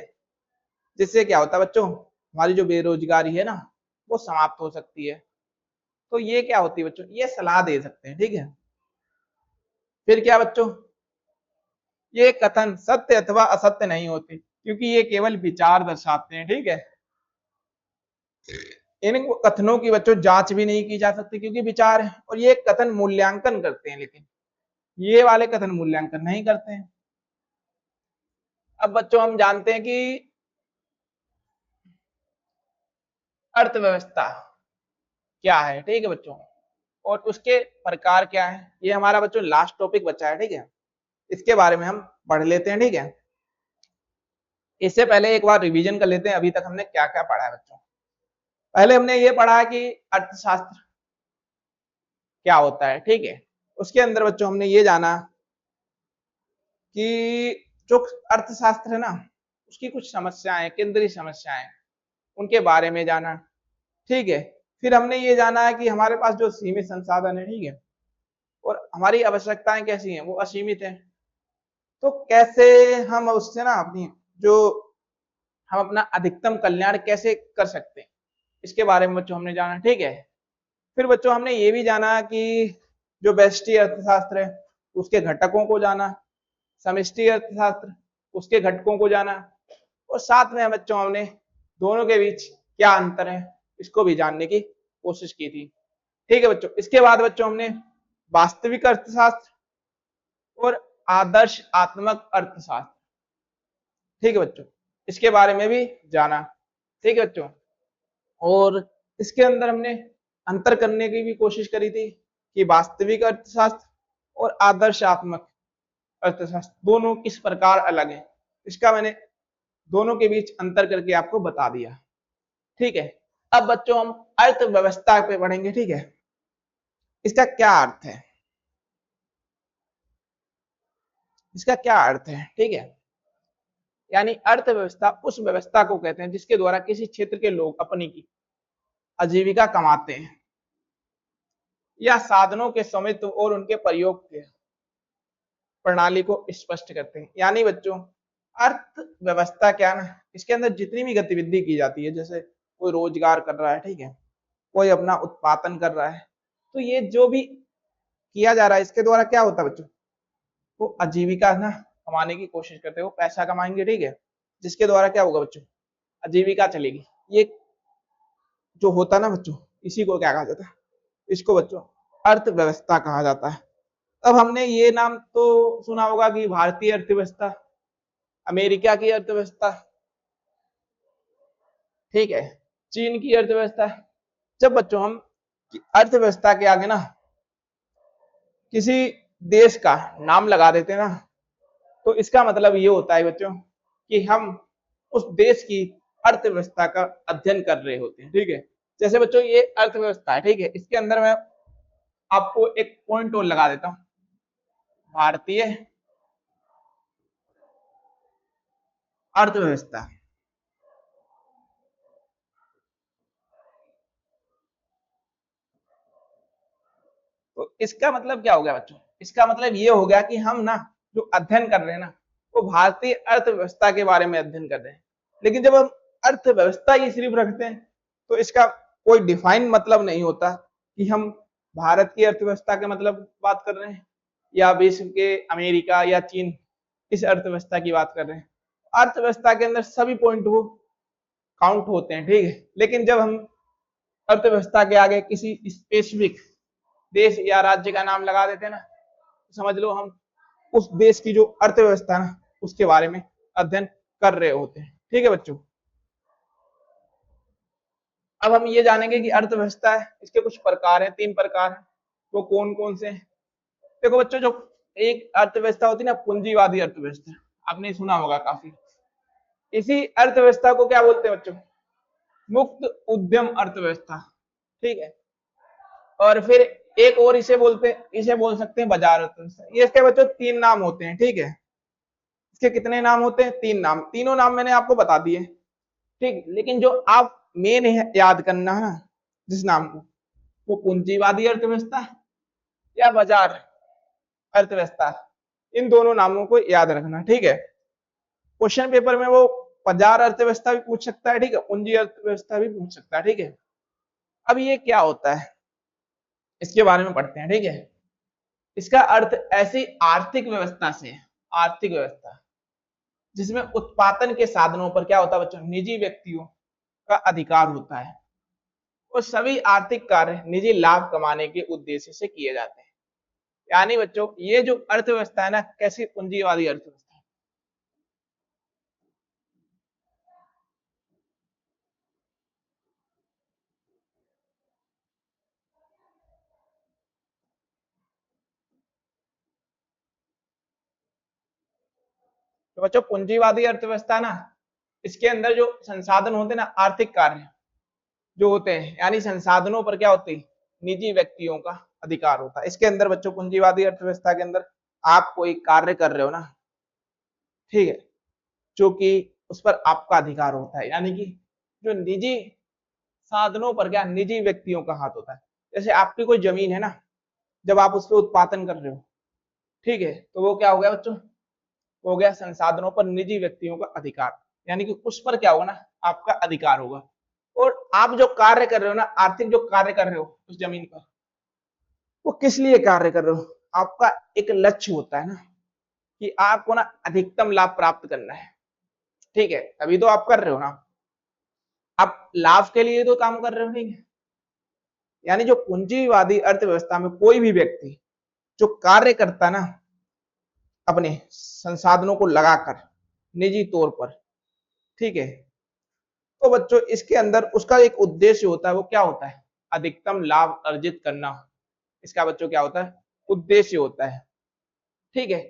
जिससे क्या होता है बच्चों, हमारी जो बेरोजगारी है ना वो समाप्त हो सकती है। तो ये क्या होती है बच्चों, ये सलाह दे सकते हैं, ठीक है। फिर क्या बच्चों, ये कथन सत्य अथवा असत्य नहीं होते, क्योंकि ये केवल विचार दर्शाते हैं। ठीक है, इन कथनों की बच्चों जांच भी नहीं की जा सकती क्योंकि विचार है, और ये कथन मूल्यांकन करते हैं, लेकिन ये वाले कथन मूल्यांकन नहीं करते हैं। अब बच्चों हम जानते हैं कि अर्थव्यवस्था क्या है। ठीक है बच्चों, और उसके प्रकार क्या है, ये हमारा बच्चों लास्ट टॉपिक बचा है। ठीक है, इसके बारे में हम पढ़ लेते हैं। ठीक है, इससे पहले एक बार रिवीजन कर लेते हैं अभी तक हमने क्या क्या पढ़ा है बच्चों। पहले हमने ये पढ़ा है कि अर्थशास्त्र क्या होता है। ठीक है, उसके अंदर बच्चों हमने ये जाना कि जो अर्थशास्त्र है ना, उसकी कुछ समस्याएं, केंद्रीय समस्याएं, उनके बारे में जाना। ठीक है, फिर हमने ये जाना है कि हमारे पास जो सीमित संसाधन है, ठीक है, और हमारी आवश्यकताएं कैसी हैं, वो असीमित है, तो कैसे हम उससे ना अपनी जो हम अपना अधिकतम कल्याण कैसे कर सकते हैं, इसके बारे में बच्चों हमने जाना। ठीक है, फिर बच्चों हमने ये भी जाना कि जो व्यष्टि अर्थशास्त्र है उसके घटकों को जाना, समष्टि अर्थशास्त्र उसके घटकों को जाना, और साथ में बच्चों हमने दोनों के बीच क्या अंतर है इसको भी जानने की कोशिश की थी। ठीक है बच्चों, इसके बाद बच्चों हमने वास्तविक अर्थशास्त्र और आदर्श आत्मक अर्थशास्त्र, ठीक है बच्चों, इसके बारे में भी जाना। ठीक है बच्चों, और इसके अंदर हमने अंतर करने की भी कोशिश करी थी कि वास्तविक अर्थशास्त्र और आदर्शात्मक अर्थशास्त्र दोनों किस प्रकार अलग है, इसका मैंने दोनों के बीच अंतर करके आपको बता दिया। ठीक है, अब बच्चों हम अर्थव्यवस्था पे पढ़ेंगे। ठीक है, इसका क्या अर्थ है, इसका क्या अर्थ है। ठीक है, यानी अर्थव्यवस्था उस व्यवस्था को कहते हैं जिसके द्वारा किसी क्षेत्र के लोग अपनी की आजीविका कमाते हैं या साधनों के स्वामित्व और उनके प्रयोग के प्रणाली को स्पष्ट करते हैं। यानी बच्चों अर्थव्यवस्था क्या ना, इसके अंदर जितनी भी गतिविधि की जाती है, जैसे कोई रोजगार कर रहा है, ठीक है, कोई अपना उत्पादन कर रहा है, तो ये जो भी किया जा रहा है इसके द्वारा क्या होता है बच्चों, वो आजीविका ना कमाने की कोशिश करते हैं, वो पैसा कमाएंगे। ठीक है, जिसके द्वारा क्या होगा बच्चों, आजीविका चलेगी। ये जो होता है ना बच्चों, इसी को क्या कहा जाता है, इसको बच्चों अर्थव्यवस्था कहा जाता है। अब हमने ये नाम तो सुना होगा कि भारतीय अर्थव्यवस्था, अमेरिका की अर्थव्यवस्था, ठीक है, चीन की अर्थव्यवस्था। जब बच्चों हम अर्थव्यवस्था के आगे ना किसी देश का नाम लगा देते हैं ना, तो इसका मतलब ये होता है बच्चों कि हम उस देश की अर्थव्यवस्था का अध्ययन कर रहे होते हैं। ठीक है, जैसे बच्चों ये अर्थव्यवस्था है, ठीक है, इसके अंदर मैं आपको एक पॉइंट और लगा देता हूं, भारतीय अर्थव्यवस्था। तो इसका मतलब क्या हो गया बच्चों, इसका मतलब ये हो गया कि हम ना जो अध्ययन कर रहे हैं ना, वो भारतीय अर्थव्यवस्था के बारे में अध्ययन कर रहे हैं। लेकिन जब हम अर्थव्यवस्था ही सिर्फ रखते हैं तो इसका कोई डिफाइन मतलब नहीं होता कि हम भारत की अर्थव्यवस्था के मतलब बात कर रहे हैं या विश्व के अमेरिका या चीन इस अर्थव्यवस्था की बात कर रहे हैं। अर्थव्यवस्था के अंदर सभी पॉइंट वो काउंट होते हैं। ठीक है, लेकिन जब हम अर्थव्यवस्था के आगे किसी स्पेसिफिक देश या राज्य का नाम लगा देते हैं ना, तो समझ लो हम उस देश की जो अर्थव्यवस्था है ना उसके बारे में अध्ययन कर रहे होते हैं। ठीक है बच्चों, अब हम ये जानेंगे कि अर्थव्यवस्था है, इसके कुछ प्रकार हैं, 3 प्रकार हैं, वो कौन कौन से हैं। देखो बच्चों, जो एक अर्थव्यवस्था होती है ना, पूंजीवादी अर्थव्यवस्था, आपने सुना होगा काफी। इसी अर्थव्यवस्था को क्या बोलते हैं बच्चों, मुक्त उद्यम अर्थव्यवस्था। ठीक है, और फिर एक और इसे बोलते हैं, इसे बोल सकते हैं बाजार अर्थव्यवस्था। ये इसके बच्चों 3 नाम होते हैं। ठीक है, इसके कितने नाम होते हैं, 3 नाम, तीनों नाम मैंने आपको बता दिए। ठीक, लेकिन जो आप मेन याद करना है ना जिस नाम को, वो पूंजीवादी अर्थव्यवस्था या बाजार अर्थव्यवस्था, इन दोनों नामों को याद रखना। ठीक है, क्वेश्चन पेपर में वो बाजार अर्थव्यवस्था भी पूछ सकता है, ठीक है, पूंजी अर्थव्यवस्था भी पूछ सकता है। ठीक है, अब ये क्या होता है इसके बारे में पढ़ते हैं। ठीक है, इसका अर्थ ऐसी आर्थिक व्यवस्था से, आर्थिक व्यवस्था जिसमें उत्पादन के साधनों पर क्या होता है बच्चों, निजी व्यक्तियों का अधिकार होता है और सभी आर्थिक कार्य निजी लाभ कमाने के उद्देश्य से किए जाते हैं। यानी बच्चों ये जो अर्थव्यवस्था है ना, कैसी पूंजीवादी अर्थव्यवस्था। तो बच्चों पूंजीवादी अर्थव्यवस्था ना, इसके अंदर जो संसाधन होते हैं ना, आर्थिक कार्य जो होते हैं, यानी संसाधनों पर क्या होती है, निजी व्यक्तियों का अधिकार होता है। इसके अंदर बच्चों पूंजीवादी अर्थव्यवस्था के अंदर आप कोई कार्य कर रहे हो ना, ठीक है, जो कि उस पर आपका अधिकार होता है, यानी कि जो निजी साधनों पर क्या निजी व्यक्तियों का हाथ होता है। जैसे आपकी कोई जमीन है ना, जब आप उस पर उत्पादन कर रहे हो, ठीक है, तो वो क्या हो गया बच्चों, हो गया संसाधनों पर निजी व्यक्तियों का अधिकार, यानी कि उस पर क्या होगा ना, आपका अधिकार होगा। और आप जो कार्य कर रहे हो ना, आर्थिक जो कार्य कर रहे हो उस जमीन पर, वो किस लिए कार्य कर रहे हो, आपका एक लक्ष्य होता है ना, कि आपको ना अधिकतम लाभ प्राप्त करना है, ठीक है, तभी तो आप कर रहे हो ना, आप लाभ के लिए तो काम कर रहे हो, ठीक है। यानी जो पूंजीवादी अर्थव्यवस्था में कोई भी व्यक्ति जो कार्य करता ना अपने संसाधनों को लगाकर निजी तौर पर, ठीक है, तो बच्चों इसके अंदर उसका एक उद्देश्य होता है, वो क्या होता है, अधिकतम लाभ अर्जित करना, इसका बच्चों क्या होता है, उद्देश्य होता है, ठीक है।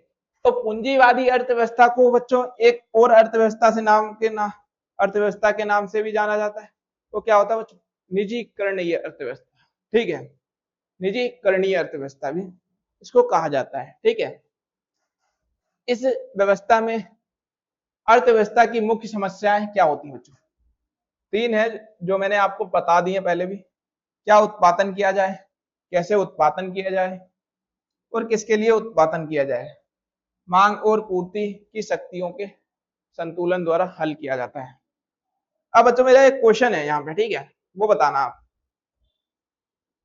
तो पूंजीवादी अर्थव्यवस्था को बच्चों एक और अर्थव्यवस्था से नाम के ना अर्थव्यवस्था के नाम से भी जाना जाता है। तो क्या होता है बच्चों, निजीकरणीय अर्थव्यवस्था, ठीक है, निजीकरणीय अर्थव्यवस्था भी इसको कहा जाता है, ठीक है। इस व्यवस्था में अर्थव्यवस्था की मुख्य समस्याएं क्या होती हैं बच्चों, तीन है जो मैंने आपको बता दी है पहले भी। क्या उत्पादन किया जाए, कैसे उत्पादन किया जाए और किसके लिए उत्पादन किया जाए, मांग और पूर्ति की शक्तियों के संतुलन द्वारा हल किया जाता है। अब बच्चों मेरा एक क्वेश्चन है यहाँ पे, ठीक है, वो बताना आप।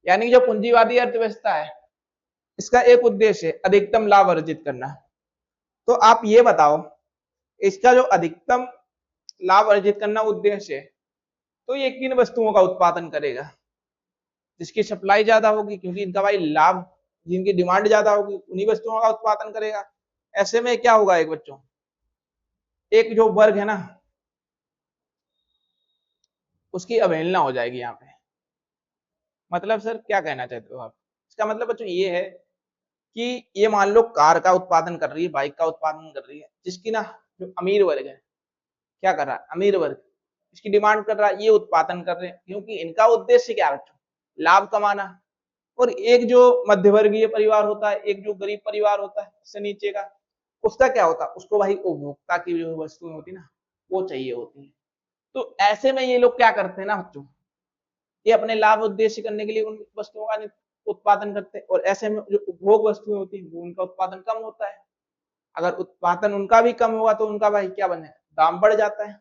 यानी जो पूंजीवादी अर्थव्यवस्था है, इसका एक उद्देश्य है अधिकतम लाभ अर्जित करना। तो आप ये बताओ, इसका जो अधिकतम लाभ अर्जित करना उद्देश्य है, तो ये किन वस्तुओं का उत्पादन करेगा, जिसकी सप्लाई ज्यादा होगी, क्योंकि इनका भाई लाभ, जिनकी डिमांड ज्यादा होगी उन्हीं वस्तुओं का उत्पादन करेगा। ऐसे में क्या होगा, एक बच्चों एक जो वर्ग है ना, उसकी अवहेलना हो जाएगी यहाँ पे। मतलब सर क्या कहना चाहते हो आप, इसका मतलब बच्चों ये है कि ये मान लो कार का उत्पादन कर रही है, बाइक का उत्पादन कर रही है, जिसकी ना जो अमीर वर्ग है क्या कर रहा है, अमीर वर्ग इसकी डिमांड कर रहा है, ये उत्पादन कर रहे हैं, क्योंकि इनका उद्देश्य क्या है बच्चों, लाभ कमाना। और एक जो मध्यवर्गीय परिवार होता है, एक जो गरीब परिवार होता है उससे नीचे का, उसका क्या होता है, उसको भाई उपभोक्ता की जो वस्तुएं होती है ना, वो चाहिए होती है। तो ऐसे में ये लोग क्या करते हैं ना बच्चों, ये अपने लाभ उद्देश्य करने के लिए उन वस्तुओं का उत्पादन करते हैं, और ऐसे में जो उपभोग वस्तुएं होती है वो उनका उत्पादन कम होता है। अगर उत्पादन उनका भी कम होगा तो उनका भाई क्या बने, दाम बढ़ जाता है,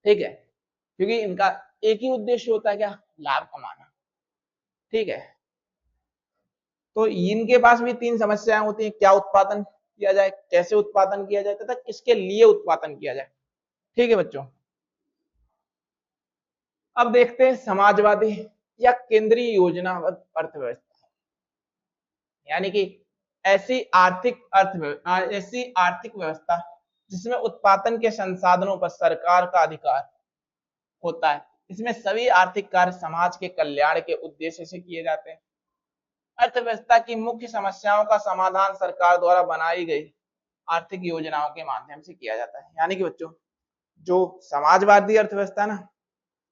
ठीक है, क्योंकि इनका एक ही उद्देश्य होता है, क्या, लाभ कमाना, ठीक है। तो इनके पास भी तीन समस्याएं होती हैं, क्या उत्पादन किया जाए, कैसे उत्पादन किया जाए, तथा किसके लिए उत्पादन किया जाए, ठीक है बच्चों। अब देखते हैं समाजवादी या केंद्रीय योजना अर्थव्यवस्था, यानी कि ऐसी आर्थिक व्यवस्था जिसमें उत्पादन के संसाधनों पर सरकार का अधिकार होता है। इसमें सभी आर्थिक कार्य समाज के कल्याण के उद्देश्य से किए जाते हैं। अर्थव्यवस्था की मुख्य समस्याओं का समाधान सरकार द्वारा बनाई गई आर्थिक योजनाओं के माध्यम से किया जाता है। यानी कि बच्चों जो समाजवादी अर्थव्यवस्था है ना,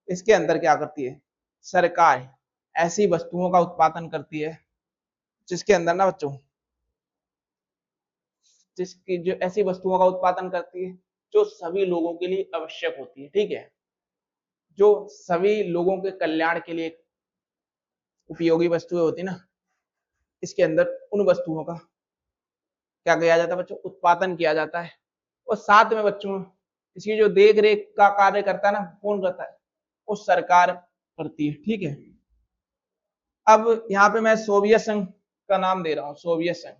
इसके अंदर क्या करती है, सरकार ऐसी वस्तुओं का उत्पादन करती है जिसके अंदर ना बच्चों, जिसकी जो ऐसी वस्तुओं का उत्पादन करती है जो सभी लोगों के लिए आवश्यक होती है, ठीक है, जो सभी लोगों के कल्याण के लिए उपयोगी वस्तुएं होती है ना, इसके अंदर उन वस्तुओं का क्या किया जाता है बच्चों, उत्पादन किया जाता है। और साथ में बच्चों इसकी जो देख रेख का कार्य करता है ना, कौन करता है, वो सरकार करती है, ठीक है। अब यहाँ पे मैं सोवियत संघ का नाम दे रहा हूँ, सोवियत संघ,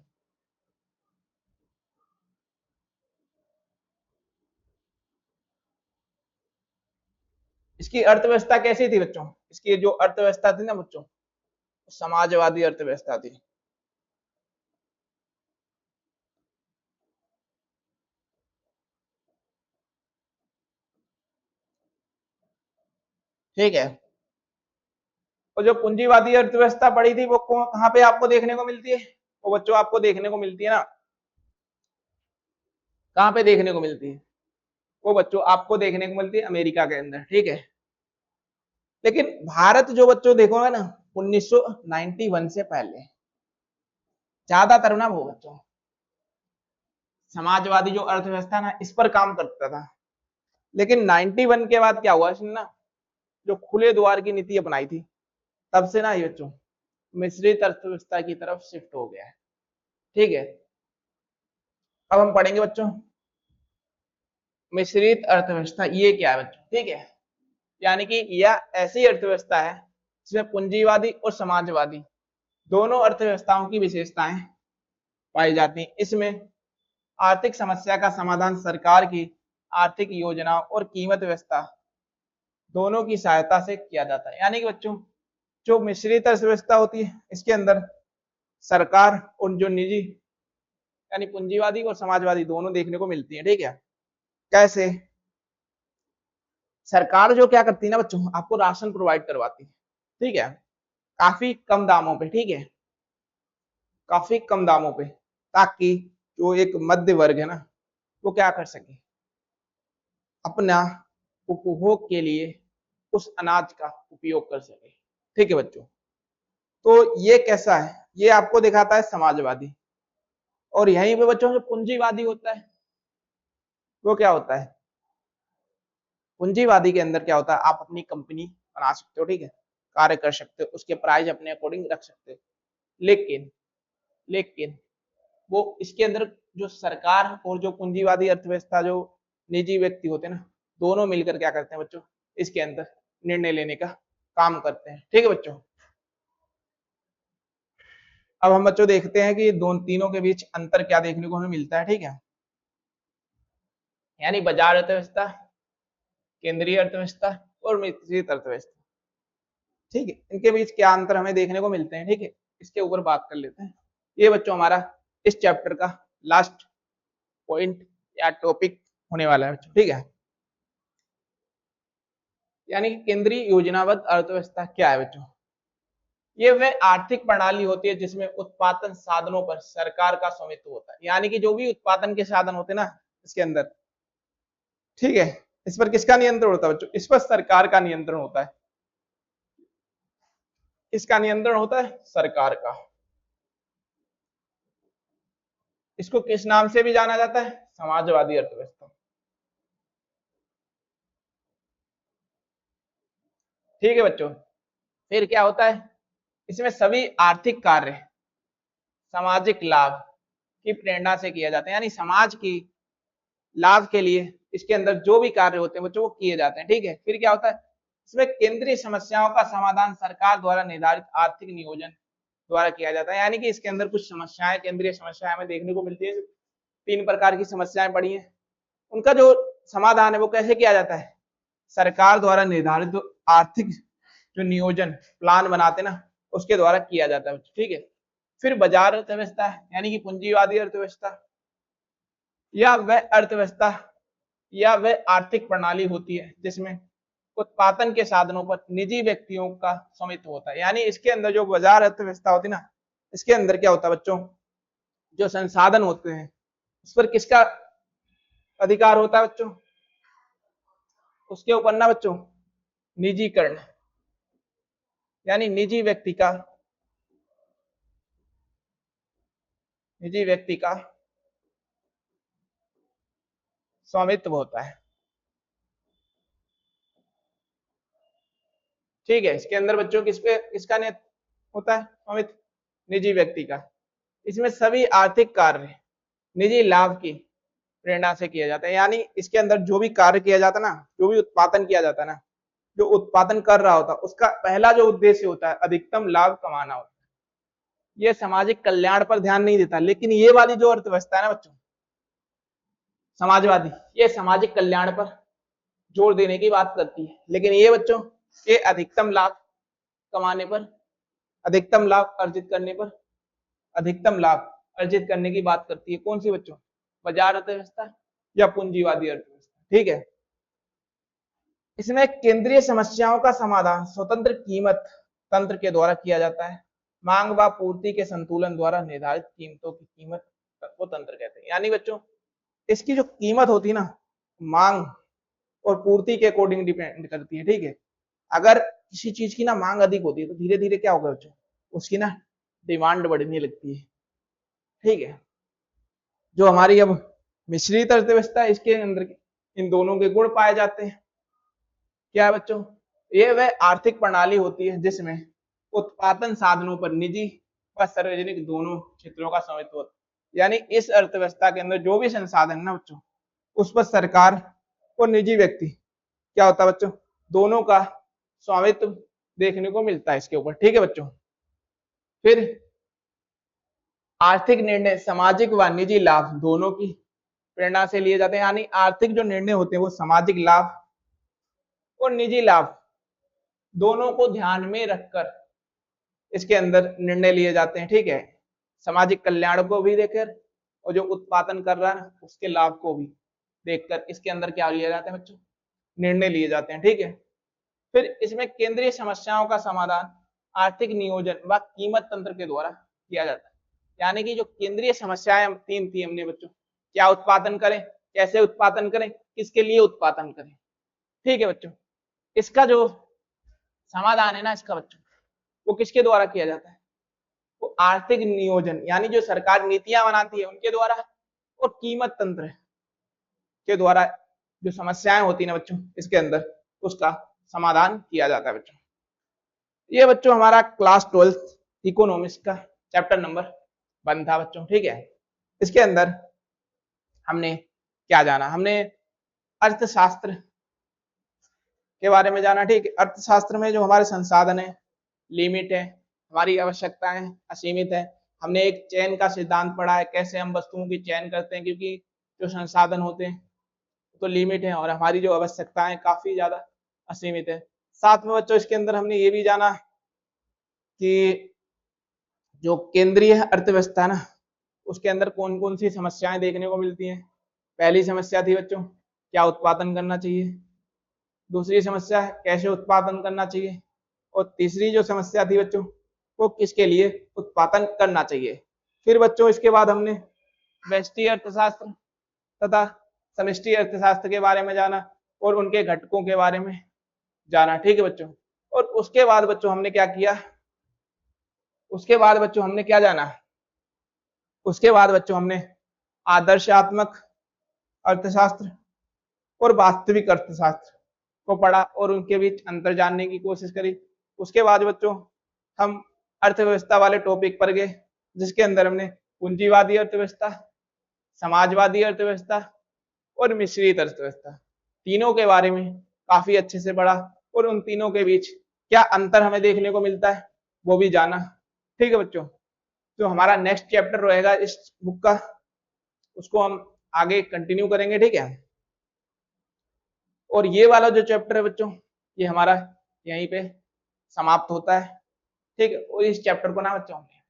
इसकी अर्थव्यवस्था कैसी थी बच्चों? इसकी जो अर्थव्यवस्था थी ना बच्चों, समाजवादी अर्थव्यवस्था थी। ठीक है। और जो पूंजीवादी अर्थव्यवस्था पड़ी थी वो कहां पे आपको देखने को मिलती है? वो बच्चों आपको देखने को मिलती है ना, कहां पे देखने को मिलती है? वो बच्चों आपको देखने को मिलती है अमेरिका के अंदर। ठीक है। लेकिन भारत जो बच्चों देखोगे ना 1991 से पहले ज्यादातर ना वो बच्चों समाजवादी जो अर्थव्यवस्था ना इस पर काम करता था। लेकिन 91 के बाद क्या हुआ, इसने ना जो खुले द्वार की नीति अपनाई थी, तब से ना ये बच्चों मिश्रित अर्थव्यवस्था की तरफ शिफ्ट हो गया है। ठीक है। अब हम पढ़ेंगे बच्चों मिश्रित अर्थव्यवस्था ये क्या है बच्चों। ठीक है। यानी कि यह ऐसी अर्थव्यवस्था है जिसमें पूंजीवादी और समाजवादी दोनों अर्थव्यवस्थाओं की विशेषताएं पाई जाती हैं। इसमें आर्थिक समस्या का समाधान सरकार की आर्थिक योजना और कीमत व्यवस्था दोनों की सहायता से किया जाता है। यानी कि बच्चों जो मिश्रित अर्थव्यवस्था होती है इसके अंदर सरकार और जो निजी यानी पूंजीवादी और समाजवादी दोनों देखने को मिलती है। ठीक है। कैसे? सरकार जो क्या करती है ना बच्चों, आपको राशन प्रोवाइड करवाती है। ठीक है। काफी कम दामों पे। ठीक है। काफी कम दामों पे, ताकि जो एक मध्य वर्ग है ना वो क्या कर सके, अपना उपभोग के लिए उस अनाज का उपयोग कर सके। ठीक है बच्चों। तो ये कैसा है, ये आपको दिखाता है समाजवादी। और यहीं पे बच्चों जो पूंजीवादी होता है वो क्या होता है, पूंजीवादी के अंदर क्या होता है, आप अपनी कंपनी बना सकते हो। ठीक है। कार्य कर सकते हो, उसके प्राइस अपने अकॉर्डिंग रख सकते हो। लेकिन लेकिन वो इसके अंदर जो सरकार और जो पूंजीवादी अर्थव्यवस्था जो निजी व्यक्ति होते हैं ना, दोनों मिलकर क्या करते हैं बच्चों, इसके अंदर निर्णय लेने का काम करते हैं। ठीक है बच्चों। अब हम बच्चों देखते हैं कि दोनों तीनों के बीच अंतर क्या देखने को हमें मिलता है। ठीक है। यानी बाजार अर्थव्यवस्था, केंद्रीय अर्थव्यवस्था और मिश्रित अर्थव्यवस्था। ठीक है। इनके बीच क्या अंतर हमें देखने को मिलते हैं। ठीक है। इसके ऊपर बात कर लेते हैं। ये बच्चों हमारा इस चैप्टर का लास्ट पॉइंट या टॉपिक होने वाला है बच्चों। ठीक है। यानी कि केंद्रीय योजनाबद्ध अर्थव्यवस्था क्या है बच्चों? ये वह आर्थिक प्रणाली होती है जिसमें उत्पादन साधनों पर सरकार का स्वामित्व होता है। यानी कि जो भी उत्पादन के साधन होते हैं ना इसके अंदर, ठीक है, इस पर किसका नियंत्रण होता है बच्चों? इस पर सरकार का नियंत्रण होता है। किसका नियंत्रण होता है? सरकार का। इसको किस नाम से भी जाना जाता है? समाजवादी अर्थव्यवस्था। ठीक है बच्चों। फिर क्या होता है, इसमें सभी आर्थिक कार्य सामाजिक लाभ की प्रेरणा से किया जाता है। यानी समाज की लाभ के लिए इसके अंदर जो भी कार्य होते हैं बच्चों वो किए जाते हैं। ठीक है। फिर क्या होता है, इसमें केंद्रीय समस्याओं का समाधान सरकार द्वारा निर्धारित आर्थिक नियोजन द्वारा किया जाता है। यानी कि इसके अंदर कुछ समस्याएं, केंद्रीय समस्याएं हमें देखने को मिलती है। 3 प्रकार की समस्याएं पड़ी हैं, उनका जो समाधान है वो कैसे किया जाता है? सरकार द्वारा निर्धारित आर्थिक जो नियोजन प्लान बनाते ना उसके द्वारा किया जाता है। ठीक है। फिर बाजार अर्थव्यवस्था यानी कि पूंजीवादी अर्थव्यवस्था या वह आर्थिक प्रणाली होती है जिसमें उत्पादन के साधनों पर निजी व्यक्तियों का स्वामित्व होता है। यानी इसके अंदर जो बाजार अर्थव्यवस्था होती है ना, इसके अंदर क्या होता है बच्चों, जो संसाधन होते हैं उस पर किसका अधिकार होता है बच्चों? उसके ऊपर ना बच्चों निजीकरण यानी निजी व्यक्ति का स्वामित्व होता है। ठीक है। इसके अंदर बच्चों किसका होता है स्वामित्व? निजी व्यक्ति का। इसमें सभी आर्थिक कार्य निजी लाभ की प्रेरणा से किया जाता है। यानी इसके अंदर जो भी कार्य किया जाता है ना, जो भी उत्पादन किया जाता है ना, जो उत्पादन कर रहा होता है उसका पहला जो उद्देश्य होता है अधिकतम लाभ कमाना होता है। ये सामाजिक कल्याण पर ध्यान नहीं देता। लेकिन ये वाली जो अर्थव्यवस्था है ना बच्चों समाजवादी, ये सामाजिक कल्याण पर जोर देने की बात करती है। लेकिन ये बच्चों ये अधिकतम लाभ कमाने पर, अधिकतम लाभ अर्जित करने पर, अधिकतम लाभ अर्जित करने की बात करती है। कौन सी बच्चों? बाजार अर्थव्यवस्था या पूंजीवादी अर्थव्यवस्था। ठीक है। इसमें केंद्रीय समस्याओं का समाधान स्वतंत्र कीमत तंत्र के द्वारा किया जाता है। मांग व पूर्ति के संतुलन द्वारा निर्धारित कीमतों की कीमत को तंत्र कहते हैं। यानी बच्चों इसकी जो कीमत होती है ना, मांग और पूर्ति के अकॉर्डिंग डिपेंड करती है। ठीक है। अगर किसी चीज की ना मांग अधिक होती है तो धीरे धीरे क्या होगा बच्चों, उसकी ना डिमांड बढ़ने लगती है। ठीक है। जो हमारी अब मिश्रित अर्थव्यवस्था है, इसके अंदर इन दोनों के गुण पाए जाते हैं। क्या है बच्चों? ये वह आर्थिक प्रणाली होती है जिसमें उत्पादन साधनों पर निजी व सार्वजनिक दोनों क्षेत्रों का स्वामित्व होता है। यानी इस अर्थव्यवस्था के अंदर जो भी संसाधन ना बच्चों, उस पर सरकार और निजी व्यक्ति क्या होता है बच्चों, दोनों का स्वामित्व देखने को मिलता है इसके ऊपर। ठीक है बच्चों। फिर आर्थिक निर्णय सामाजिक व निजी लाभ दोनों की प्रेरणा से लिए जाते हैं। यानी आर्थिक जो निर्णय होते हैं वो सामाजिक लाभ और निजी लाभ दोनों को ध्यान में रखकर इसके अंदर निर्णय लिए जाते हैं। ठीक है। सामाजिक कल्याण को भी देखकर और जो उत्पादन कर रहा है उसके लाभ को भी देखकर इसके अंदर क्या लिया जाता है बच्चों, निर्णय लिए जाते हैं। ठीक है। फिर इसमें केंद्रीय समस्याओं का समाधान आर्थिक नियोजन व कीमत तंत्र के द्वारा किया जाता है। यानी कि जो केंद्रीय समस्याएं तीन थी हमने बच्चों, क्या उत्पादन करें, कैसे उत्पादन करें, किसके लिए उत्पादन करें। ठीक है बच्चों। इसका जो समाधान है ना इसका बच्चों, वो किसके द्वारा किया जाता है, वो आर्थिक नियोजन यानी जो सरकार नीतियां बनाती है उनके द्वारा और कीमत तंत्र के द्वारा जो समस्याएं होती है ना बच्चों इसके अंदर, उसका समाधान किया जाता है बच्चों। ये बच्चों हमारा क्लास 12 इकोनॉमिक्स का चैप्टर नंबर 1 था बच्चों। ठीक है। इसके अंदर हमने क्या जाना, हमने अर्थशास्त्र के बारे में जाना। ठीक है। अर्थशास्त्र में जो हमारे संसाधन है लिमिट है, हमारी आवश्यकताएं असीमित है। हमने एक चयन का सिद्धांत पढ़ा है, कैसे हम वस्तुओं की चयन करते हैं, क्योंकि जो संसाधन होते हैं तो लिमिट है और हमारी जो आवश्यकताएं काफी ज्यादा असीमित है। साथ में बच्चों इसके अंदर हमने ये भी जाना कि जो केंद्रीय अर्थव्यवस्था है ना, उसके अंदर कौन कौन सी समस्याएं देखने को मिलती हैं। पहली समस्या थी बच्चों क्या उत्पादन करना चाहिए, दूसरी समस्या है कैसे उत्पादन करना चाहिए, और तीसरी जो समस्या थी बच्चों वो किसके लिए उत्पादन करना चाहिए। फिर बच्चों इसके बाद हमने व्यष्टि अर्थशास्त्र तथा समष्टि अर्थशास्त्र के बारे में जाना और उनके घटकों के बारे में जाना। ठीक है बच्चों। और उसके बाद बच्चों हमने क्या किया, उसके बाद बच्चों हमने क्या जाना, उसके बाद बच्चों हमने आदर्शात्मक अर्थशास्त्र और वास्तविक अर्थशास्त्र को पढ़ा और उनके बीच अंतर जानने की कोशिश करी। उसके बाद बच्चों हम अर्थव्यवस्था वाले टॉपिक पर गए, जिसके अंदर हमने पूंजीवादी अर्थव्यवस्था, समाजवादी अर्थव्यवस्था और मिश्रित अर्थव्यवस्था तीनों के बारे में काफी अच्छे से पढ़ा और उन तीनों के बीच क्या अंतर हमें देखने को मिलता है वो भी जाना। ठीक है बच्चों। जो हमारा नेक्स्ट चैप्टर रहेगा इस बुक का, उसको हम आगे कंटिन्यू करेंगे। ठीक है। और ये वाला जो चैप्टर है बच्चों ये हमारा यहीं पे समाप्त होता है। ठीक है। और इस चैप्टर को ना बच्चों हमने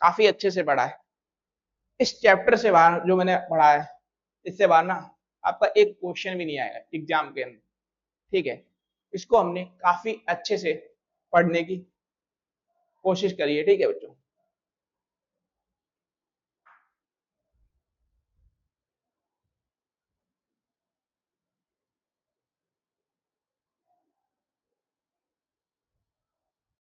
काफी अच्छे से पढ़ा है। इस चैप्टर से बाहर जो मैंने पढ़ा है इससे बाहर ना आपका एक क्वेश्चन भी नहीं आएगा एग्जाम के अंदर। ठीक है। इसको हमने काफी अच्छे से पढ़ने की कोशिश करी है। ठीक है बच्चों।